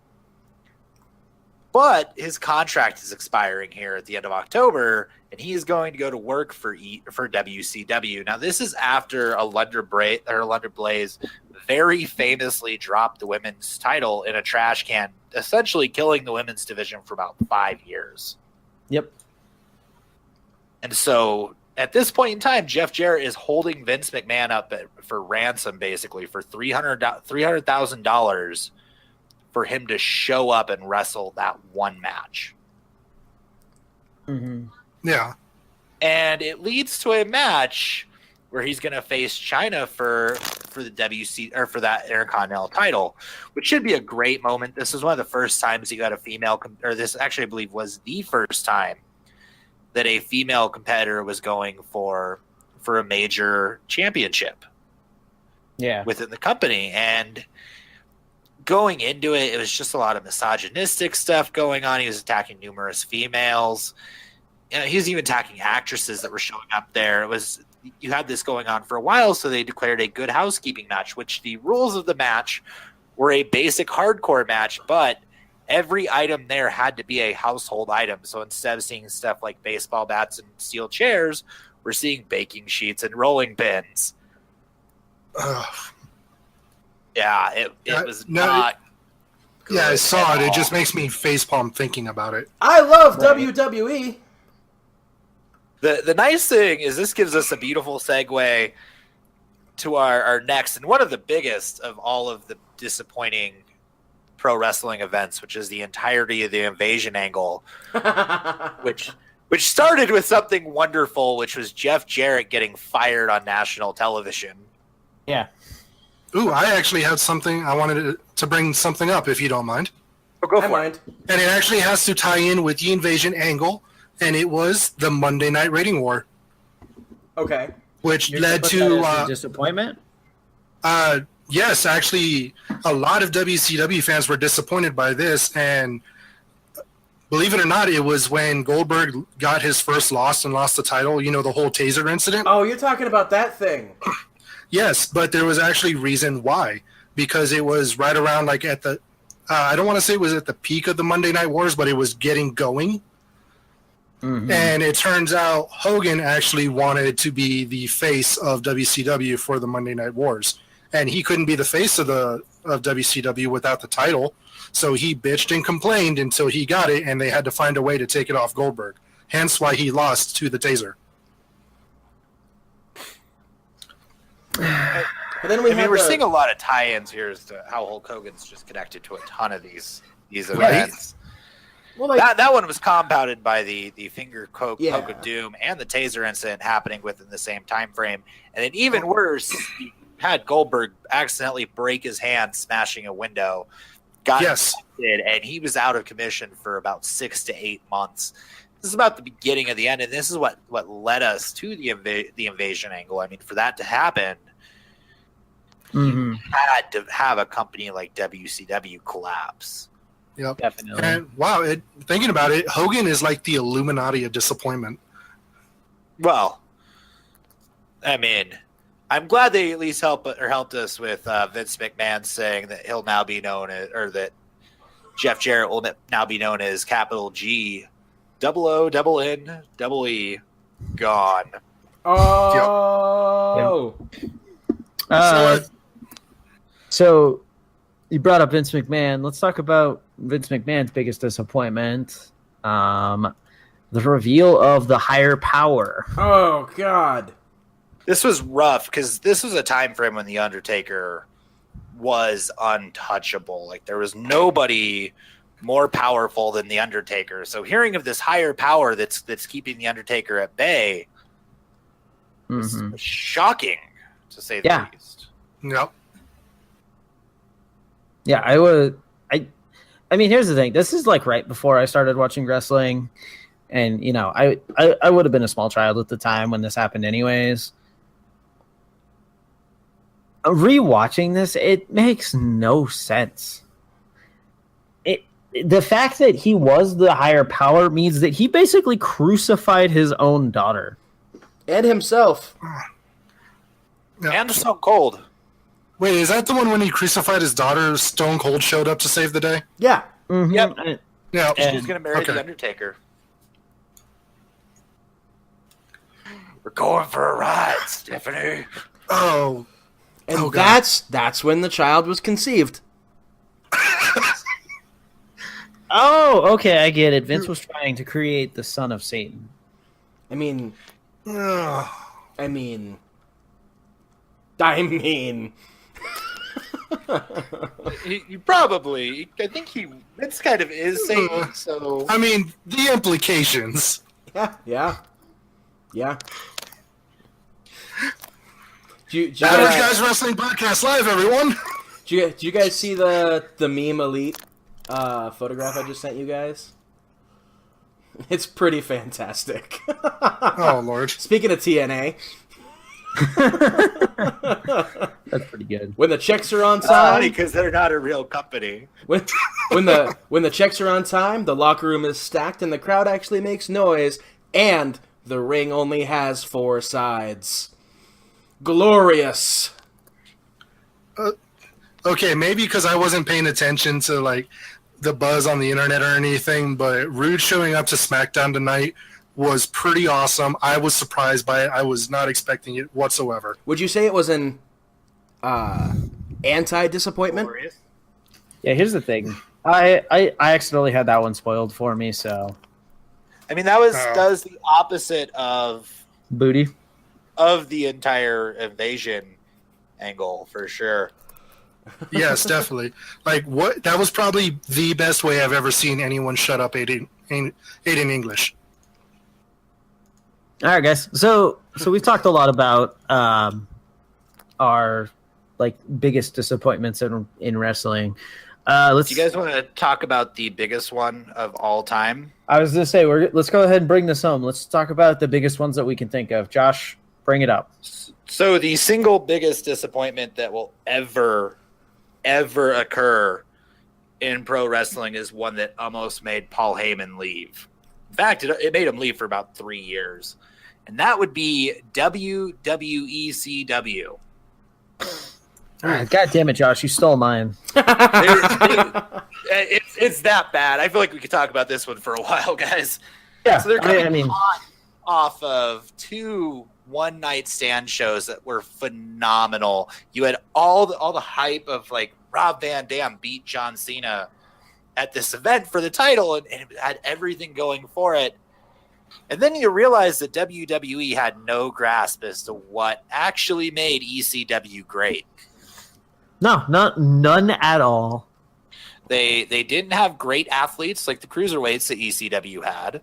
But his contract is expiring here at the end of October, and he is going to go to work for WCW. Now, this is after a London Blaze very famously dropped the women's title in a trash can, essentially killing the women's division for about 5 years. Yep. And so at this point in time, Jeff Jarrett is holding Vince McMahon up for ransom, basically for $300,000 for him to show up and wrestle that one match. Mm-hmm. Yeah. And it leads to a match where he's going to face China for the WC or for that Intercontinental title, which should be a great moment. This is one of the first times he got a female, or this actually I believe was the first time that a female competitor was going for a major championship. Yeah. Within the company. And going into it, it was just a lot of misogynistic stuff going on. He was attacking numerous females. He was even attacking actresses that were showing up there. You had this going on for a while, so they declared a good housekeeping match, which the rules of the match were a basic hardcore match, but every item there had to be a household item. So instead of seeing stuff like baseball bats and steel chairs, we're seeing baking sheets and rolling pins. Yeah, it was not good. Yeah, I saw it. It just makes me facepalm thinking about it. I love WWE. The nice thing is this gives us a beautiful segue to our next and one of the biggest of all of the disappointing pro wrestling events, which is the entirety of the invasion angle, which started with something wonderful, which was Jeff Jarrett getting fired on national television. Yeah. Ooh, I actually had something I wanted to bring something up, if you don't mind. Oh, go for it. And it actually has to tie in with the invasion angle, and it was the Monday Night Rating War. Okay. Which You're led put to that as a disappointment. Yes, actually, a lot of WCW fans were disappointed by this, and believe it or not, it was when Goldberg got his first loss and lost the title. You know, the whole taser incident. Oh, you're talking about that thing. Yes, but there was actually reason why, because it was right around like at the. I don't want to say it was at the peak of the Monday Night Wars, but it was getting going. Mm-hmm. And it turns out Hogan actually wanted to be the face of WCW for the Monday Night Wars. And he couldn't be the face of WCW without the title. So he bitched and complained until he got it, and they had to find a way to take it off Goldberg. Hence why he lost to the taser. But then we're seeing a lot of tie-ins here as to how Hulk Hogan's just connected to a ton of these events. Well, that one was compounded by the finger poke of doom and the taser incident happening within the same time frame. And then even worse, you had Goldberg accidentally break his hand smashing a window, got infected, and he was out of commission for about 6 to 8 months. This is about the beginning of the end, and this is what led us to the invasion angle. I mean, for that to happen, you had to have a company like WCW collapse. Yep. Definitely. And wow, thinking about it, Hogan is like the Illuminati of disappointment. Well, I mean, I'm glad they at least helped us with Vince McMahon saying that he'll now be known as, or that Jeff Jarrett will now be known as capital G, double O, double N, double E, gone. Oh. So you brought up Vince McMahon. Let's talk about Vince McMahon's biggest disappointment. The reveal of the higher power. Oh, God. This was rough because this was a time frame when The Undertaker was untouchable. Like, there was nobody more powerful than The Undertaker. So hearing of this higher power that's keeping The Undertaker at bay was shocking, to say the least. Yep. Yeah, I mean, here's the thing. This is like right before I started watching wrestling, and you know, I would have been a small child at the time when this happened, anyways. Rewatching this, it makes no sense. The fact that he was the higher power means that he basically crucified his own daughter and himself, and Stone Cold. Wait, is that the one when he crucified his daughter? Stone Cold showed up to save the day. Yeah. Mm-hmm. Yep. Yeah. She's gonna marry the Undertaker. We're going for a ride, Stephanie. Oh. And that's when the child was conceived. Oh, okay, I get it. Vince was trying to create the son of Satan. I mean, Ugh. I mean, he probably. I think that's kind of is saying so. I mean, the implications. Yeah. Do you Average Guys Wrestling Podcast Live, everyone. Do you guys see the meme elite photograph I just sent you guys? It's pretty fantastic. Oh Lord! Speaking of TNA, That's pretty good. when the checks are on time, because they're not a real company. when the checks are on time, the locker room is stacked and the crowd actually makes noise, and the ring only has 4 sides. Glorious. Okay, maybe because I wasn't paying attention to like the buzz on the internet or anything, but Rude showing up to SmackDown tonight was pretty awesome. I was surprised by it. I was not expecting it whatsoever. Would you say it was an anti-disappointment? Yeah, here's the thing. I accidentally had that one spoiled for me, so I mean, that was the opposite of booty. Of the entire invasion angle, for sure. Yes, definitely. Like what? That was probably the best way I've ever seen anyone shut up Aiden English. All right, guys. So we've talked a lot about our like biggest disappointments in wrestling. Do you guys want to talk about the biggest one of all time? I was gonna say let's go ahead and bring this home. Let's talk about the biggest ones that we can think of. Josh, bring it up. So the single biggest disappointment that will ever occur in pro wrestling is one that almost made Paul Heyman leave. In fact, it made him leave for about 3 years. And that would be WWECW. God damn it, Josh, you stole mine. It's that bad. I feel like we could talk about this one for a while, guys. Yeah, so they're coming I off of 2 one-night stand shows that were phenomenal. You had all the hype of like Rob Van Dam beat John Cena at this event for the title, and it had everything going for it. And then you realize that WWE had no grasp as to what actually made ECW great. No, none at all. They didn't have great athletes like the cruiserweights that ECW had.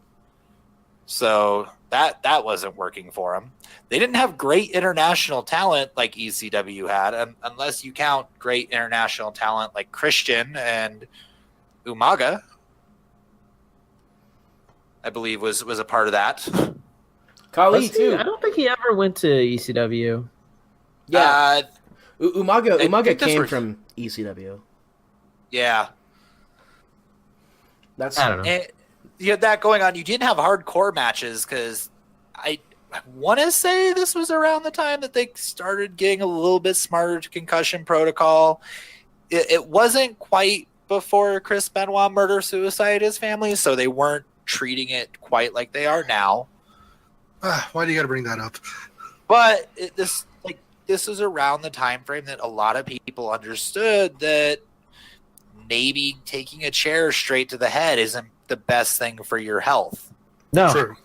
So that wasn't working for them. They didn't have great international talent like ECW had, unless you count great international talent like Christian and Umaga, I believe was a part of that. Kali too. I don't think he ever went to ECW. Yeah, Umaga came was from ECW. Yeah, That's I don't know. and you had that going on. You didn't have hardcore matches because I want to say this was around the time that they started getting a little bit smarter to concussion protocol. It wasn't quite before Chris Benoit murder-suicide his family, so they weren't treating it quite like they are now. Why do you got to bring that up? But this is around the time frame that a lot of people understood that maybe taking a chair straight to the head isn't the best thing for your health. No. True.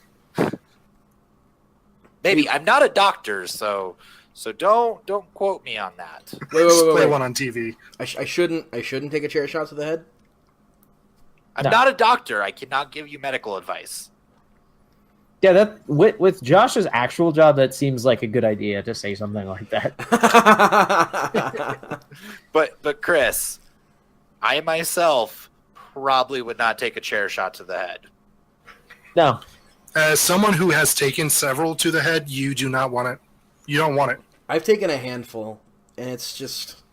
Maybe I'm not a doctor, so don't quote me on that. Play one on TV. I shouldn't take a chair shot to the head. I'm No. not a doctor. I cannot give you medical advice. Yeah, that with Josh's actual job, that seems like a good idea to say something like that. But Chris, I myself probably would not take a chair shot to the head. No. As someone who has taken several to the head, you do not want it. You don't want it. I've taken a handful, and it's just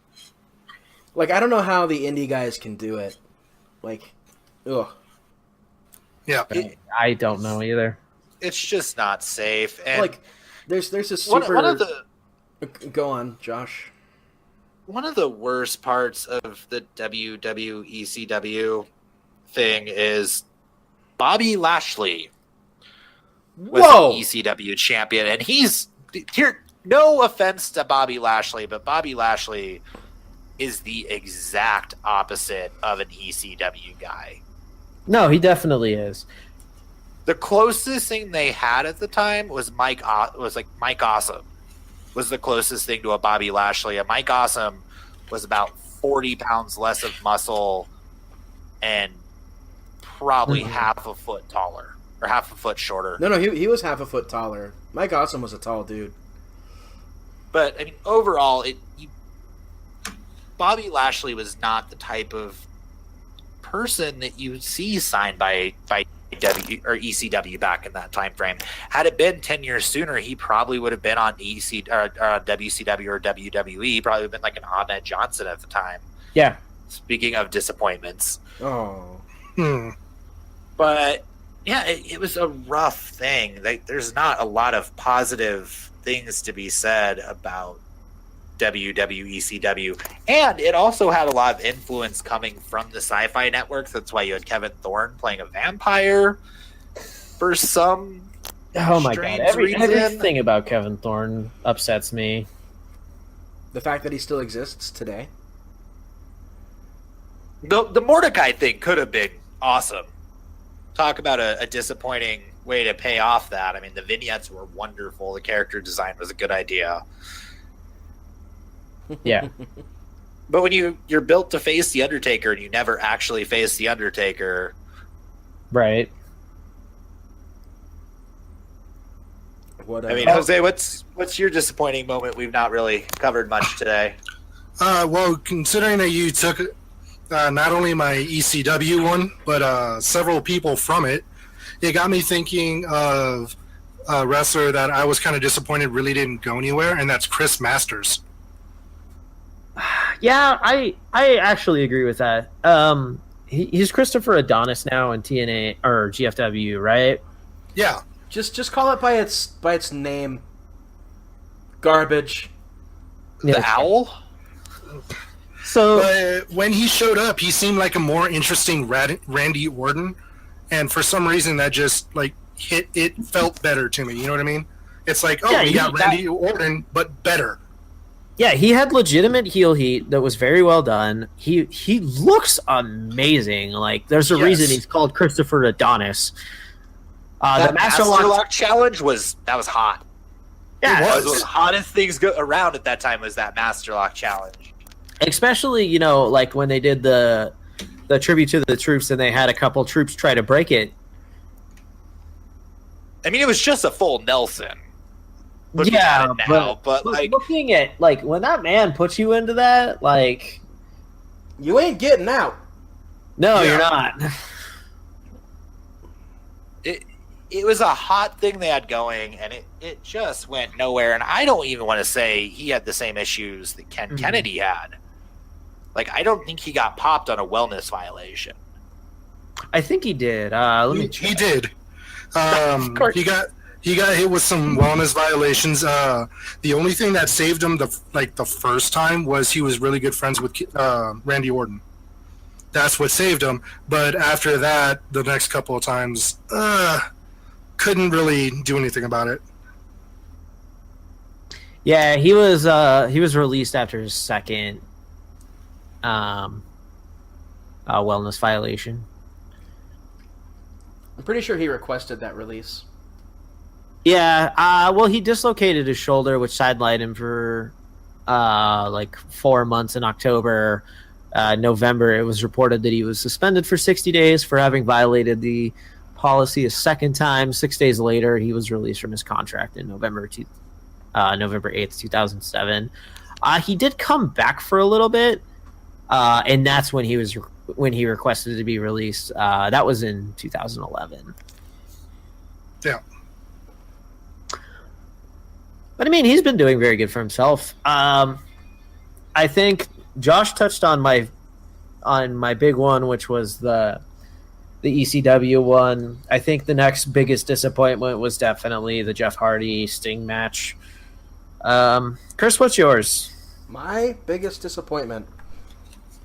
like I don't know how the indie guys can do it. Like, ugh. Yeah. I don't know either. It's just not safe. And Like, there's this super. one of the Go on, Josh. one of the worst parts of the WWECW thing is Bobby Lashley was Whoa! an ECW champion, and he's here. No offense to Bobby Lashley, but Bobby Lashley is the exact opposite of an ECW guy. No, he definitely is. The closest thing they had at the time was Mike Awesome was the closest thing to a Bobby Lashley. And Mike Awesome was about 40 pounds less of muscle and probably half a foot taller or half a foot shorter. No, he was half a foot taller. Mike Awesome was a tall dude. But I mean, overall, Bobby Lashley was not the type of person that you see signed by ECW back in that time frame. Had it been 10 years sooner, he probably would have been on WCW or WWE. Probably would have been like an Ahmed Johnson at the time. Yeah. Speaking of disappointments. Oh. But yeah, it was a rough thing. There's not a lot of positive things to be said about WWECW, and it also had a lot of influence coming from the Sci-Fi Network. That's why you had Kevin Thorne playing a vampire for some strange reason. Everything about Kevin Thorne upsets me. The fact that he still exists today. The Mordecai thing could have been awesome. Talk about a disappointing way to pay off that. I mean, the vignettes were wonderful. The character design was a good idea. Yeah. But when you're built to face the Undertaker and you never actually face the Undertaker, right? I mean, Jose, what's your disappointing moment? We've not really covered much today. Well, considering that you took not only my ECW one, but several people from it, it got me thinking of a wrestler that I was kind of disappointed really didn't go anywhere, and that's Chris Masters. Yeah, I actually agree with that. He's Christopher Adonis now in TNA or GFW, right? Yeah. Just call it by its name. Garbage. The Owl? So when he showed up, he seemed like a more interesting Randy Orton, and for some reason that just like it felt better to me. You know what I mean? It's like, oh, we got Randy Orton, but better. Yeah, he had legitimate heel heat that was very well done. He looks amazing. Like there's a reason he's called Christopher Adonis. The Master Lock challenge was hot. Yeah, it was one of the hottest things around at that time was that Master Lock challenge. Especially, like when they did the tribute to the troops and they had a couple troops try to break it. I mean, it was just a full Nelson. But like looking at like when that man puts you into that, like you ain't getting out. No, you're not. It was a hot thing they had going, and it just went nowhere. And I don't even want to say he had the same issues that Ken Kennedy had. Like, I don't think he got popped on a wellness violation. I think he did. He did. He got hit with some wellness violations. The only thing that saved him the first time was he was really good friends with Randy Orton. That's what saved him. But after that, the next couple of times, couldn't really do anything about it. Yeah, he was released after his second wellness violation. I'm pretty sure he requested that release. Yeah, well, he dislocated his shoulder, which sidelined him for like 4 months in October. November, it was reported that he was suspended for 60 days for having violated the policy a second time. 6 days later, he was released from his contract in November 8th, 2007. He did come back for a little bit, and that's when he requested to be released. That was in 2011. Yeah. But I mean, he's been doing very good for himself. I think Josh touched on my big one, which was the ECW one. I think the next biggest disappointment was definitely the Jeff Hardy Sting match. Chris, what's yours? My biggest disappointment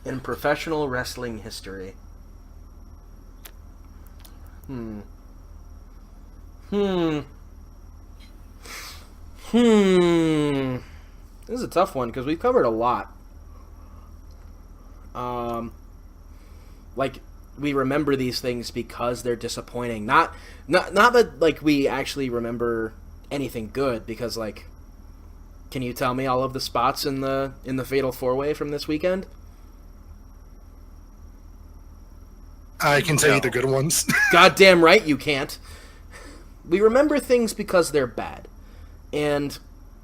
in professional wrestling history. This is a tough one because we've covered a lot. Like we remember these things because they're disappointing. Not that like we actually remember anything good, because like, can you tell me all of the spots in the Fatal 4-Way from this weekend? I can tell you the good ones. Goddamn right you can't. We remember things because they're bad. And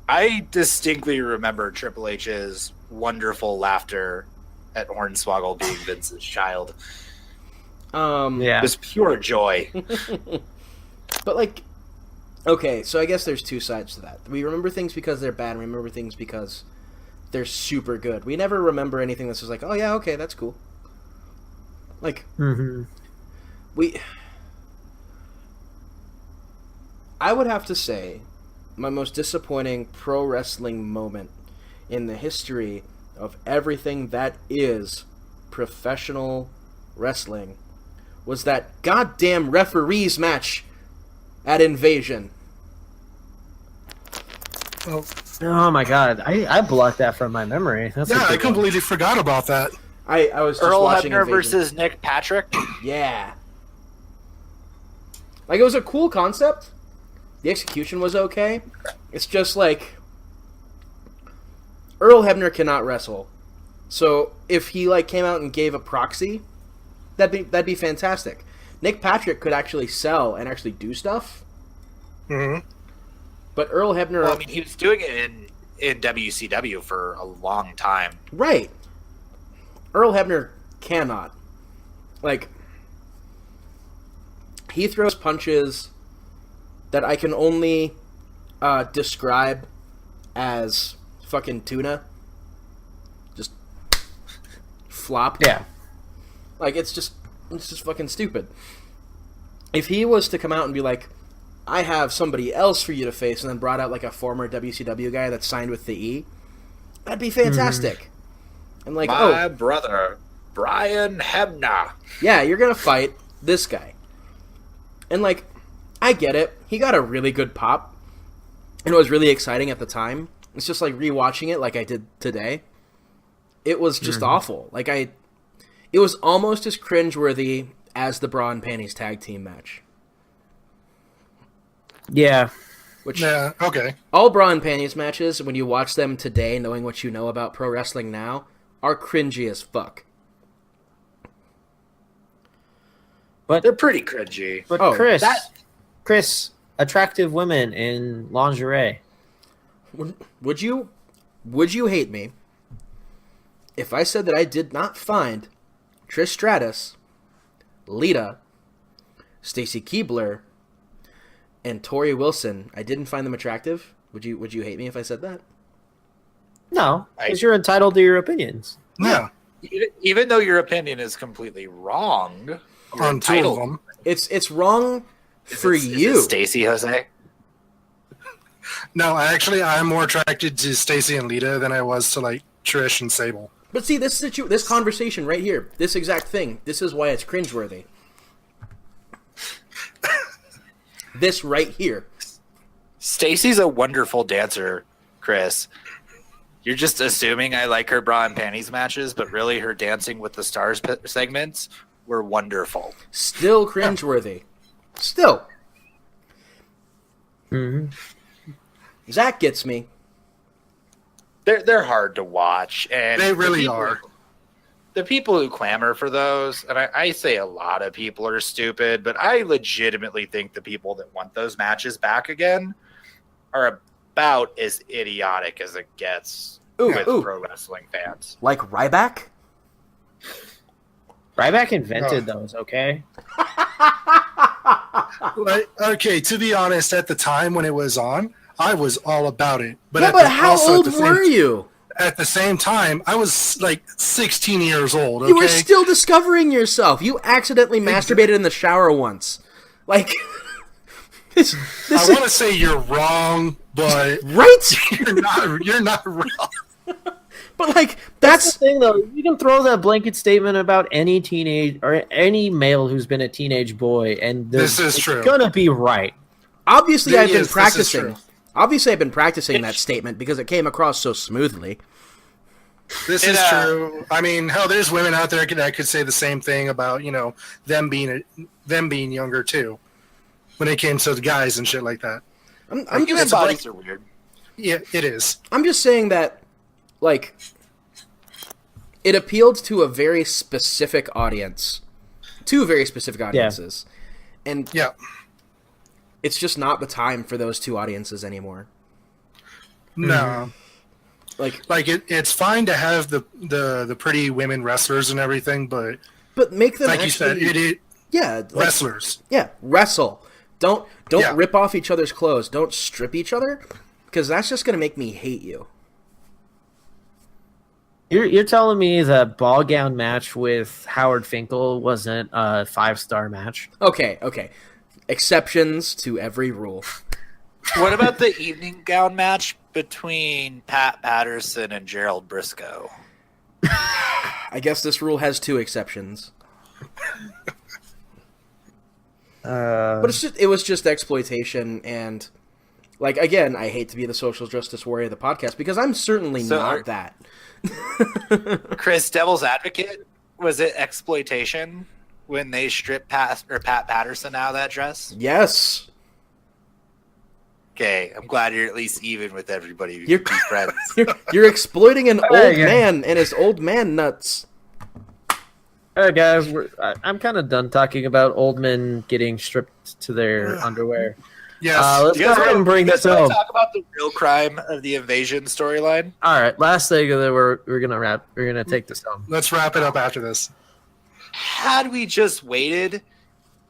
I distinctly remember Triple H's wonderful laughter at Hornswoggle being Vince's child. Yeah. It was pure joy. But like, okay, so I guess there's two sides to that. We remember things because they're bad, and we remember things because they're super good. We never remember anything that's just like, oh yeah, okay, that's cool. Like, I would have to say my most disappointing pro wrestling moment in the history of everything that is professional wrestling was that goddamn referees match at Invasion. Oh my god, I blocked that from my memory. That's Yeah, I completely forgot about that. I was just Earl watching Hebner Invasion. versus Nick Patrick. Yeah. Like, it was a cool concept. The execution was okay. It's just like, Earl Hebner cannot wrestle. So if he like came out and gave a proxy, that'd be fantastic. Nick Patrick could actually sell and actually do stuff. Mm-hmm. But Earl Hebner, Well, I mean, he was doing it in WCW for a long time. right? Earl Hebner cannot. Like, he throws punches that I can only describe as fucking tuna. Just flop. Yeah. Like, it's just fucking stupid. If he was to come out and be like, I have somebody else for you to face, and then brought out like a former WCW guy that signed with the E, that'd be fantastic. And like, My brother, Brian Hebner. yeah, you're gonna fight this guy. And like, I get it. He got a really good pop, and it was really exciting at the time. It's just like rewatching it like I did today. It was just awful. Like, it was almost as cringeworthy as the Bra and Panties tag team match. Yeah. Which, Yeah, okay. all Bra and Panties matches, when you watch them today, knowing what you know about pro wrestling now, are cringy as fuck. But They're pretty cringy. but Oh, Chris, attractive women in lingerie. Would you hate me if I said that I did not find Trish Stratus, Lita, Stacy Keibler, and Tori Wilson, I didn't find them attractive? Would you hate me if I said that? No, because you're entitled to your opinions. Yeah, Even though your opinion is completely wrong, you're on two of entitled. them. It's wrong for you. Is it Stacy, Jose? No, I'm more attracted to Stacy and Lita than I was to like Trish and Sable. But see, this conversation right here, this exact thing, this is why it's cringeworthy. This right here. Stacy's a wonderful dancer, Chris. You're just assuming I like her bra and panties matches, but really her Dancing with the Stars segments were wonderful. Still cringeworthy. Still. Mm-hmm. Zach gets me. They're hard to watch, and They really are. The people who clamor for those, and I say a lot of people are stupid, but I legitimately think the people that want those matches back again are about as idiotic as it gets with pro wrestling fans. Like Ryback? Ryback invented those, okay? Okay, to be honest, at the time when it was on, I was all about it. But Yeah, but how old were you? At the same time, I was like 16 years old. Okay? You were still discovering yourself. You accidentally masturbated in the shower once. Like, this I want to say you're wrong, but right? you're not wrong. But like, That's the thing, though. You can throw that blanket statement about any teenage or any male who's been a teenage boy, and This is it's true. gonna be right. obviously I've been This is practicing. true. Obviously I've been practicing that statement because it came across so smoothly. This is true. I mean, hell, there's women out there that could say the same thing about them being younger too, when it came to the guys and shit like that. I'm Human just bodies are weird. Yeah, it is. I'm just saying that, like, it appealed to a very specific audience, two very specific audiences, and Yeah. it's just not the time for those two audiences anymore. No. Like It's fine to have the pretty women wrestlers and everything, but make them like actually, you said, like, wrestlers. Yeah, wrestle. Don't Yeah. rip off each other's clothes. Don't strip each other, because that's just gonna make me hate you. You're telling me the ball gown match with Howard Finkel wasn't a 5-star match? Okay. Exceptions to every rule. What about the evening gown match between Pat Patterson and Gerald Briscoe? I guess this rule has two exceptions. But it was just exploitation, and like, again, I hate to be the social justice warrior of the podcast because I'm certainly not that. Chris, Devil's Advocate, was it exploitation when they stripped Pat Patterson out of that dress? Yes. Okay, I'm glad you're at least even with everybody. You're Be friends. you're exploiting an Hey, old man and his old man nuts. All right, guys, I'm kind of done talking about old men getting stripped to their underwear. Yes. Let's go ahead and bring this home. Talk about the real crime of the invasion storyline. All right, last thing that we're gonna wrap. We're gonna take this home. Let's wrap it up after this. Had we just waited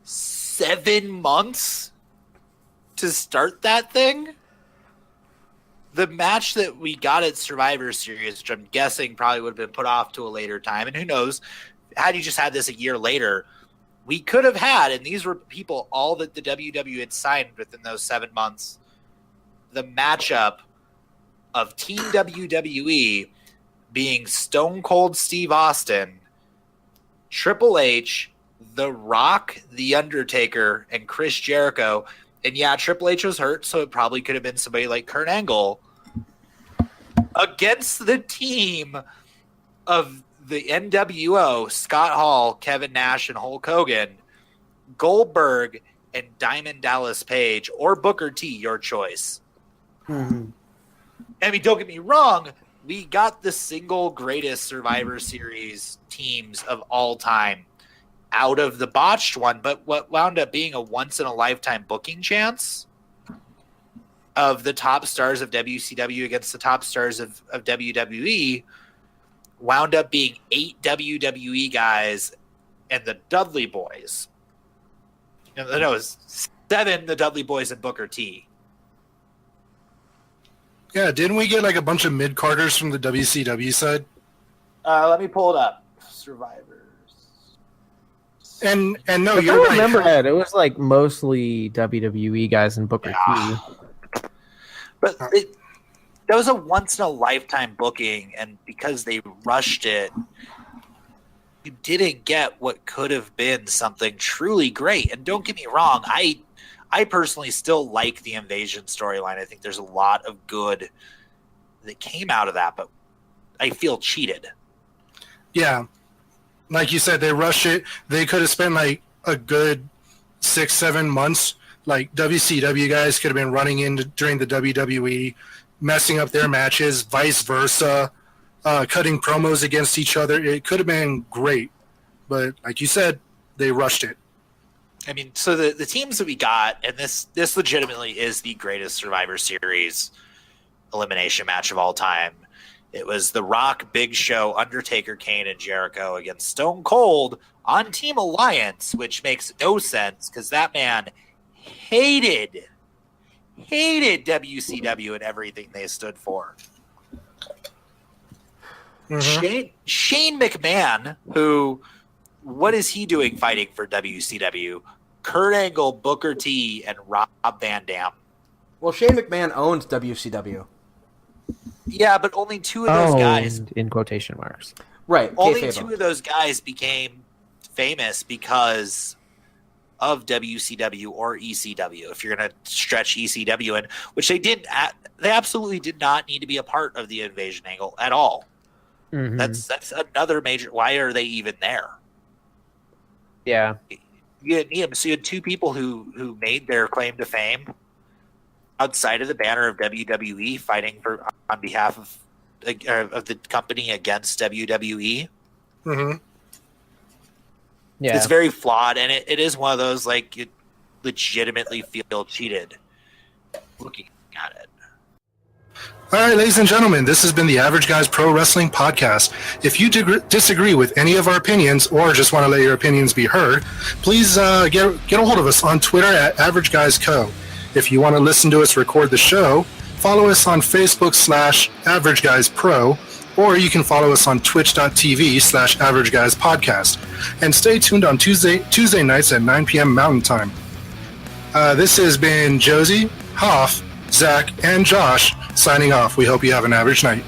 7 months to start that thing, the match that we got at Survivor Series, which I'm guessing probably would have been put off to a later time, and who knows, had you just had this a year later, we could have had, and these were people all that the WWE had signed within those 7 months, the matchup of Team WWE being Stone Cold Steve Austin, Triple H, The Rock, The Undertaker, and Chris Jericho. And yeah, Triple H was hurt, so it probably could have been somebody like Kurt Angle against the team of the NWO, Scott Hall, Kevin Nash, and Hulk Hogan, Goldberg, and Diamond Dallas Page, or Booker T, your choice. Mm-hmm. I mean, don't get me wrong, we got the single greatest Survivor Series teams of all time out of the botched one, but what wound up being a once-in-a-lifetime booking chance of the top stars of WCW against the top stars of WWE wound up being 8 WWE guys and the Dudley Boys. No, it was 7, the Dudley Boys and Booker T. Yeah, didn't we get like a bunch of mid-carders from the WCW side? Let me pull it up. Survivors. And no, But you're I right. remember that it was like mostly WWE guys and Booker T. But that was a once-in-a-lifetime booking, and because they rushed it, you didn't get what could have been something truly great. And don't get me wrong, I personally still like the invasion storyline. I think there's a lot of good that came out of that, but I feel cheated. Yeah. Like you said, they rushed it. They could have spent like a good 6-7 months. Like WCW guys could have been running in during the WWE, messing up their matches, vice versa, cutting promos against each other. It could have been great. But like you said, they rushed it. I mean, so the teams that we got, and this legitimately is the greatest Survivor Series elimination match of all time. It was The Rock, Big Show, Undertaker, Kane, and Jericho against Stone Cold on Team Alliance, which makes no sense because that man hated WCW and everything they stood for. Mm-hmm. Shane McMahon, who, what is he doing fighting for WCW? Kurt Angle, Booker T, and Rob Van Dam. Well, Shane McMahon owned WCW. Yeah, but only 2 of those guys. In quotation marks. Right. Only kayfabe 2 him. of those guys became famous because of WCW or ECW. If you're going to stretch ECW in, which they didn't, they absolutely did not need to be a part of the invasion angle at all. Mhm. That's another major. Why are they even there? Yeah. You had two people who made their claim to fame outside of the banner of WWE, fighting on behalf of the company against WWE. Mm-hmm. Yeah. It's very flawed, and it is one of those like you legitimately feel cheated looking at it. All right, ladies and gentlemen, this has been the Average Guys Pro Wrestling Podcast. If you disagree with any of our opinions or just want to let your opinions be heard, please get a hold of us on Twitter at Average Guys Co. If you want to listen to us record the show, follow us on Facebook /Average Guys Pro, or you can follow us on twitch.tv/Average Guys Podcast. And stay tuned on Tuesday nights at 9 p.m. Mountain Time. This has been Josie, Haaf, Zach, and Josh signing off. We hope you have an average night.